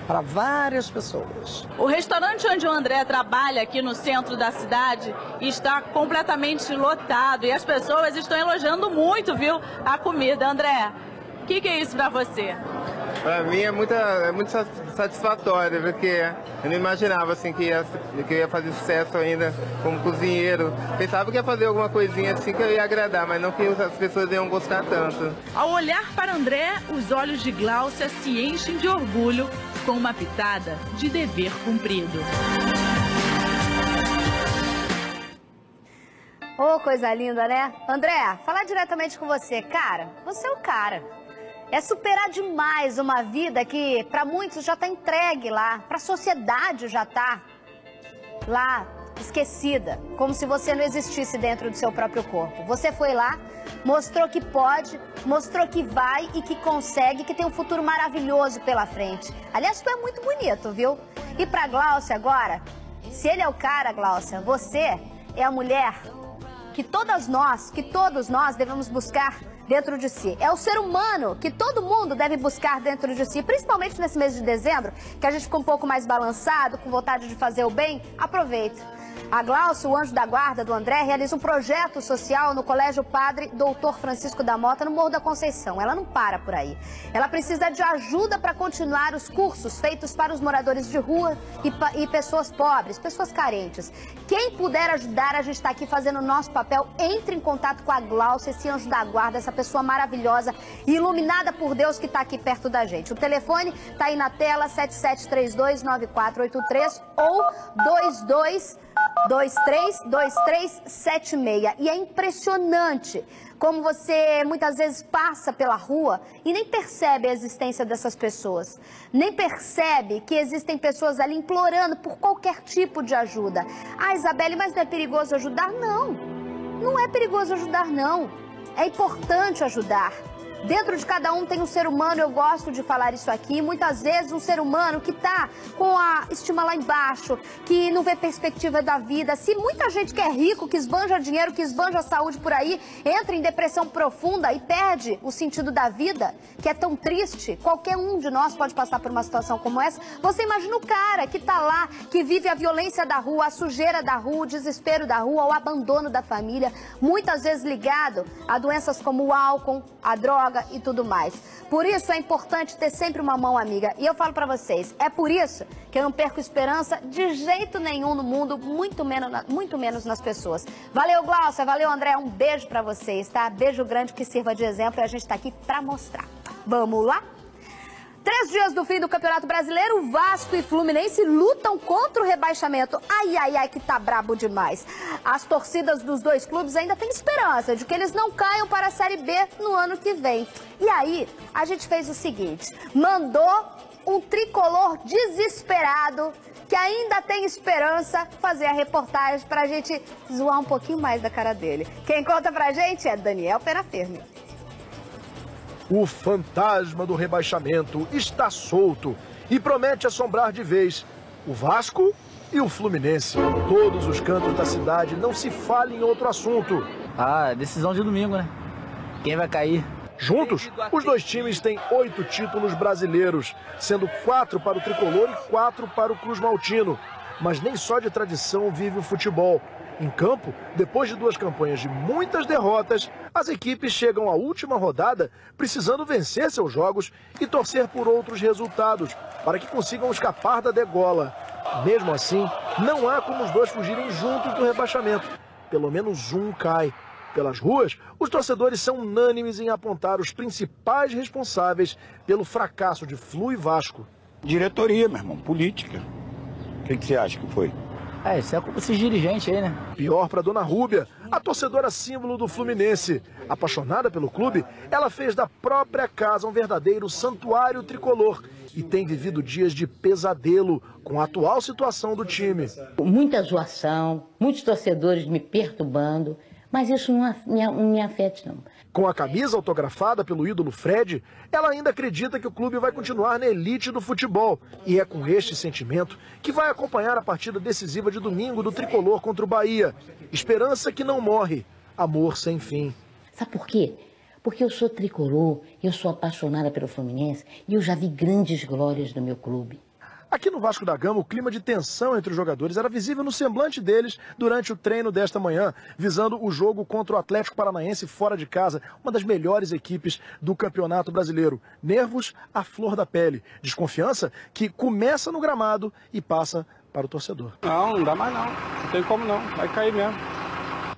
para várias pessoas. O restaurante onde o André trabalha aqui no centro da cidade está completamente lotado e as pessoas estão elogiando muito, viu, a comida. André, o que é isso para você? Para mim é muito satisfatório, porque eu não imaginava assim que eu ia fazer sucesso ainda como cozinheiro. Pensava que ia fazer alguma coisinha assim que eu ia agradar, mas não que as pessoas iam gostar tanto. Ao olhar para André, os olhos de Gláucia se enchem de orgulho com uma pitada de dever cumprido. Ô, coisa linda, né? André, falar diretamente com você. Cara, você é o cara. É superar demais uma vida que para muitos já está entregue lá, para a sociedade já está lá, esquecida, como se você não existisse dentro do seu próprio corpo. Você foi lá, mostrou que pode, mostrou que vai e que consegue, que tem um futuro maravilhoso pela frente. Aliás, tu é muito bonito, viu? E para Gláucia agora, se ele é o cara, Gláucia, você é a mulher que todos nós devemos buscar dentro de si. É o ser humano que todo mundo deve buscar dentro de si, principalmente nesse mês de dezembro, que a gente fica um pouco mais balançado, com vontade de fazer o bem. Aproveita. A Gláucia, o anjo da guarda do André, realiza um projeto social no Colégio Padre Doutor Francisco da Mota, no Morro da Conceição. Ela não para por aí. Ela precisa de ajuda para continuar os cursos feitos para os moradores de rua e pessoas pobres, pessoas carentes. Quem puder ajudar, a gente está aqui fazendo o nosso papel. Entre em contato com a Gláucia, esse anjo da guarda, essa pessoa maravilhosa e iluminada por Deus que está aqui perto da gente. O telefone está aí na tela, 7732-9483 ou 2223-2376. E é impressionante como você muitas vezes passa pela rua e nem percebe a existência dessas pessoas. Nem percebe que existem pessoas ali implorando por qualquer tipo de ajuda. Ah, Isabelle, mas não é perigoso ajudar? Não, não é perigoso ajudar, não. É importante ajudar. Dentro de cada um tem um ser humano, eu gosto de falar isso aqui, muitas vezes um ser humano que está com a estima lá embaixo, que não vê perspectiva da vida. Se muita gente que é rico, que esbanja dinheiro, que esbanja saúde por aí, entra em depressão profunda e perde o sentido da vida, que é tão triste, qualquer um de nós pode passar por uma situação como essa. Você imagina o cara que está lá, que vive a violência da rua, a sujeira da rua, o desespero da rua, o abandono da família, muitas vezes ligado a doenças como o álcool, a droga e tudo mais. Por isso é importante ter sempre uma mão amiga. E eu falo pra vocês, é por isso que eu não perco esperança de jeito nenhum no mundo, muito menos nas pessoas. Valeu, Gláucia, valeu, André, um beijo pra vocês, tá? Beijo grande que sirva de exemplo e a gente tá aqui pra mostrar. Vamos lá? 3 dias do fim do Campeonato Brasileiro, Vasco e Fluminense lutam contra o rebaixamento. Ai, ai, ai, que tá brabo demais. As torcidas dos dois clubes ainda têm esperança de que eles não caiam para a Série B no ano que vem. E aí, a gente fez o seguinte, mandou um tricolor desesperado, que ainda tem esperança, fazer a reportagem pra gente zoar um pouquinho mais da cara dele. Quem conta pra gente é Daniel Perafirme. O fantasma do rebaixamento está solto e promete assombrar de vez o Vasco e o Fluminense. Todos os cantos da cidade, não se fala em outro assunto. Decisão de domingo, né? Quem vai cair? Juntos, os dois times têm 8 títulos brasileiros, sendo 4 para o Tricolor e 4 para o Cruz Maltino. Mas nem só de tradição vive o futebol. Em campo, depois de 2 campanhas de muitas derrotas, as equipes chegam à última rodada precisando vencer seus jogos e torcer por outros resultados, para que consigam escapar da degola. Mesmo assim, não há como os dois fugirem juntos do rebaixamento. Pelo menos um cai. Pelas ruas, os torcedores são unânimes em apontar os principais responsáveis pelo fracasso de Flu e Vasco. Diretoria, meu irmão, política. O que você acha que foi? Isso é como esses dirigentes aí, né? Pior para Dona Rúbia, a torcedora símbolo do Fluminense. Apaixonada pelo clube, ela fez da própria casa um verdadeiro santuário tricolor e tem vivido dias de pesadelo com a atual situação do time. Muita zoação, muitos torcedores me perturbando, mas isso não me afeta, não. Com a camisa autografada pelo ídolo Fred, ela ainda acredita que o clube vai continuar na elite do futebol. E é com este sentimento que vai acompanhar a partida decisiva de domingo do Tricolor contra o Bahia. Esperança que não morre, amor sem fim. Sabe por quê? Porque eu sou tricolor, eu sou apaixonada pelo Fluminense e eu já vi grandes glórias do meu clube. Aqui no Vasco da Gama, o clima de tensão entre os jogadores era visível no semblante deles durante o treino desta manhã, visando o jogo contra o Atlético Paranaense fora de casa, uma das melhores equipes do Campeonato Brasileiro. Nervos à flor da pele, desconfiança que começa no gramado e passa para o torcedor. Não dá mais não, não tem como não, vai cair mesmo.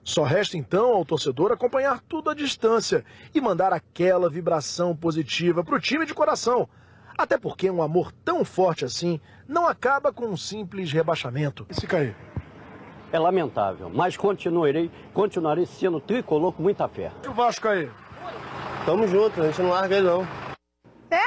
Só resta então ao torcedor acompanhar tudo à distância e mandar aquela vibração positiva para o time de coração. Até porque um amor tão forte assim não acaba com um simples rebaixamento. E se cair? É lamentável, mas continuarei sendo tricolor com muita fé. E o Vasco cair? Tamo junto, a gente não larga ele não.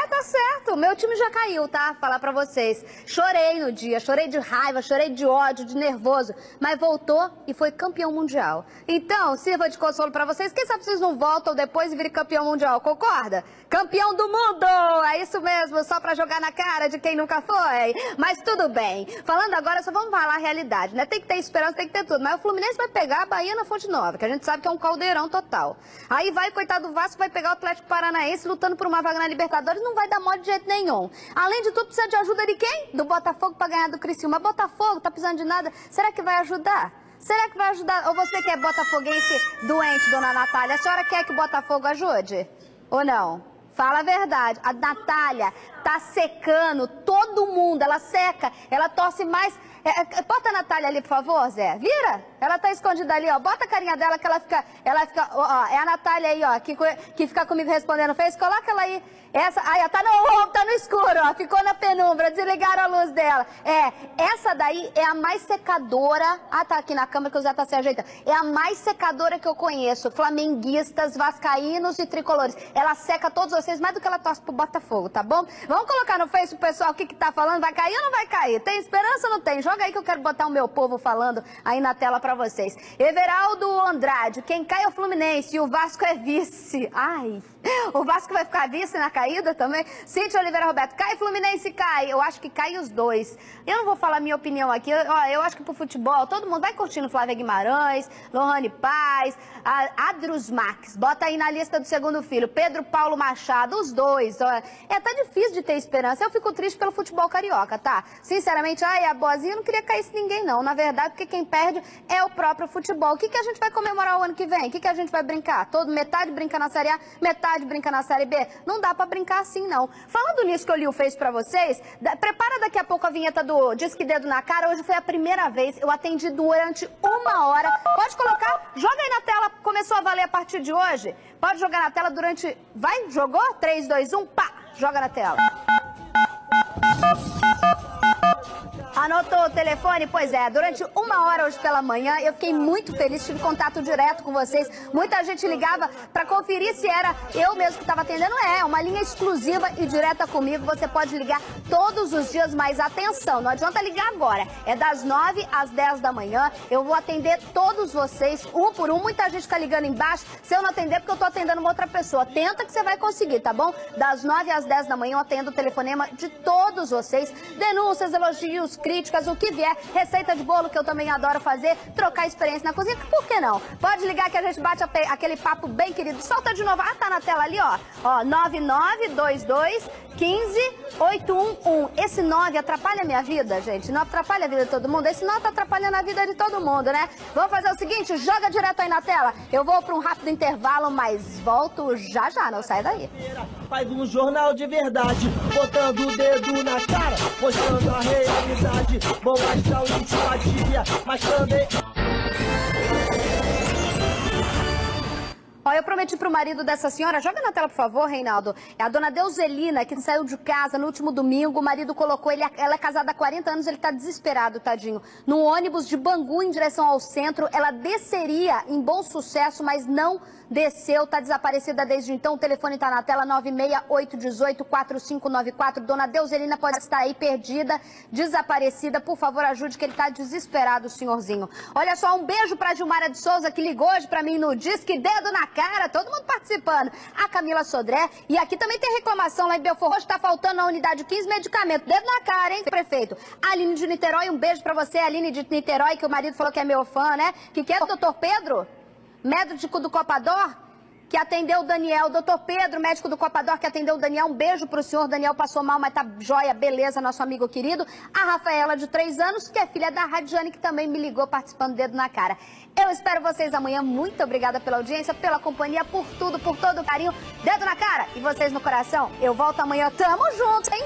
Tá certo. Meu time já caiu, tá? Falar pra vocês. Chorei no dia, chorei de raiva, chorei de ódio, de nervoso. Mas voltou e foi campeão mundial. Então, sirva de consolo pra vocês. Quem sabe vocês não voltam depois e virem campeão mundial, concorda? Campeão do mundo! É isso mesmo, só pra jogar na cara de quem nunca foi. Mas tudo bem. Falando agora, só vamos falar a realidade, né? Tem que ter esperança, tem que ter tudo. Mas o Fluminense vai pegar a Bahia na Fonte Nova, que a gente sabe que é um caldeirão total. Aí vai, coitado do Vasco, vai pegar o Atlético Paranaense lutando por uma vaga na Libertadores. Não vai dar mole de jeito nenhum. Além de tudo, precisa de ajuda de quem? Do Botafogo pra ganhar do Criciúma. Botafogo, tá precisando de nada. Será que vai ajudar? Será que vai ajudar? Ou você que é botafoguense doente, dona Natália, a senhora quer que o Botafogo ajude? Ou não? Fala a verdade. A Natália tá secando todo mundo. Ela seca, ela torce mais... Bota a Natália ali, por favor, Zé. Vira. Ela tá escondida ali, ó. Bota a carinha dela que ela fica... Ó, é a Natália aí, ó, que fica comigo respondendo Face. Coloca ela aí. Essa... Aí, ó, tá no escuro, ó. Ficou na penumbra. Desligaram a luz dela. Essa daí é a mais secadora... Ah, tá aqui na câmera que o Zé tá se ajeitando. É a mais secadora que eu conheço. Flamenguistas, vascaínos e tricolores. Ela seca todos vocês mais do que ela torce pro Botafogo, tá bom? Vamos colocar no Face o pessoal o que tá falando. Vai cair ou não vai cair? Tem esperança ou não tem? Joga aí que eu quero botar o meu povo falando aí na tela pra vocês. Everaldo Andrade, quem cai é o Fluminense e o Vasco é vice. Ai, o Vasco vai ficar vice na caída também? Cíntia Oliveira Roberto, cai Fluminense, cai. Eu acho que cai os dois. Eu não vou falar minha opinião aqui. Eu acho que pro futebol, todo mundo vai curtindo Flávia Guimarães, Lohane Paz, Adrus Max. Bota aí na lista do segundo filho. Pedro Paulo Machado, os dois. Tá difícil de ter esperança. Eu fico triste pelo futebol carioca, tá? Sinceramente, a boazinha não queria cair ninguém, não. Na verdade, porque quem perde é o próprio futebol. O que a gente vai comemorar o ano que vem? O que a gente vai brincar? Metade brinca na Série A, metade brinca na Série B? Não dá pra brincar assim, não. Falando nisso que o Lio fez pra vocês, prepara daqui a pouco a vinheta do Disque Dedo na Cara. Hoje foi a primeira vez, eu atendi durante 1 hora. Pode colocar, joga aí na tela, começou a valer a partir de hoje. Pode jogar na tela durante... Vai, jogou? 3, 2, 1, pá! Joga na tela. Anotou o telefone? Pois é, durante 1 hora hoje pela manhã eu fiquei muito feliz, tive contato direto com vocês. Muita gente ligava para conferir se era eu mesmo que estava atendendo. É uma linha exclusiva e direta comigo. Você pode ligar todos os dias, mas atenção, não adianta ligar agora. É das 9 às 10 da manhã. Eu vou atender todos vocês, um por um. Muita gente está ligando embaixo. Se eu não atender, porque eu estou atendendo uma outra pessoa. Tenta que você vai conseguir, tá bom? Das 9 às 10 da manhã eu atendo o telefonema de todos vocês. Denúncias, elogios, críticas, o que vier. Receita de bolo, que eu também adoro fazer. Trocar experiência na cozinha, por que não? Pode ligar que a gente bate aquele papo bem querido. Solta de novo. Ah, tá na tela ali, ó. Ó, 9922 15811. Esse 9 atrapalha a minha vida, gente? Não atrapalha a vida de todo mundo? Esse 9 tá atrapalhando a vida de todo mundo, né? Vamos fazer o seguinte, joga direto aí na tela. Eu vou para um rápido intervalo, mas volto já já, não sai daí. Faz um jornal de verdade, botando o dedo na cara, mostrando a realidade. Bom astral e simpatia, mas também... Ó, eu prometi pro marido dessa senhora, joga na tela, por favor, Reinaldo. É a dona Deuselina, que saiu de casa no último domingo. O marido colocou ela é casada há 40 anos, ele tá desesperado, tadinho. No ônibus de Bangu em direção ao centro, ela desceria em Bom Sucesso, mas não desceu, tá desaparecida desde então. O telefone tá na tela, 968184594. Dona Deuselina pode estar aí perdida, desaparecida. Por favor, ajude, que ele tá desesperado, o senhorzinho. Olha só, um beijo pra Gilmara de Souza, que ligou hoje pra mim no Disque Dedo na Cara, todo mundo participando. A Camila Sodré, e aqui também tem reclamação lá em Belfort Roxo, tá faltando na unidade 15 medicamento. Dedo na cara, hein, prefeito? Aline de Niterói, um beijo pra você, Aline de Niterói, que o marido falou que é meu fã, né? Que é o doutor Pedro? Médico do Copador, que atendeu o Daniel. Doutor Pedro, médico do Copador, que atendeu o Daniel. Um beijo pro senhor. Daniel passou mal, mas tá joia, beleza, nosso amigo querido. A Rafaela, de 3 anos, que é filha da Radiane, que também me ligou participando do Dedo na Cara. Eu espero vocês amanhã. Muito obrigada pela audiência, pela companhia, por tudo, por todo o carinho. Dedo na Cara e vocês no coração. Eu volto amanhã. Tamo junto, hein?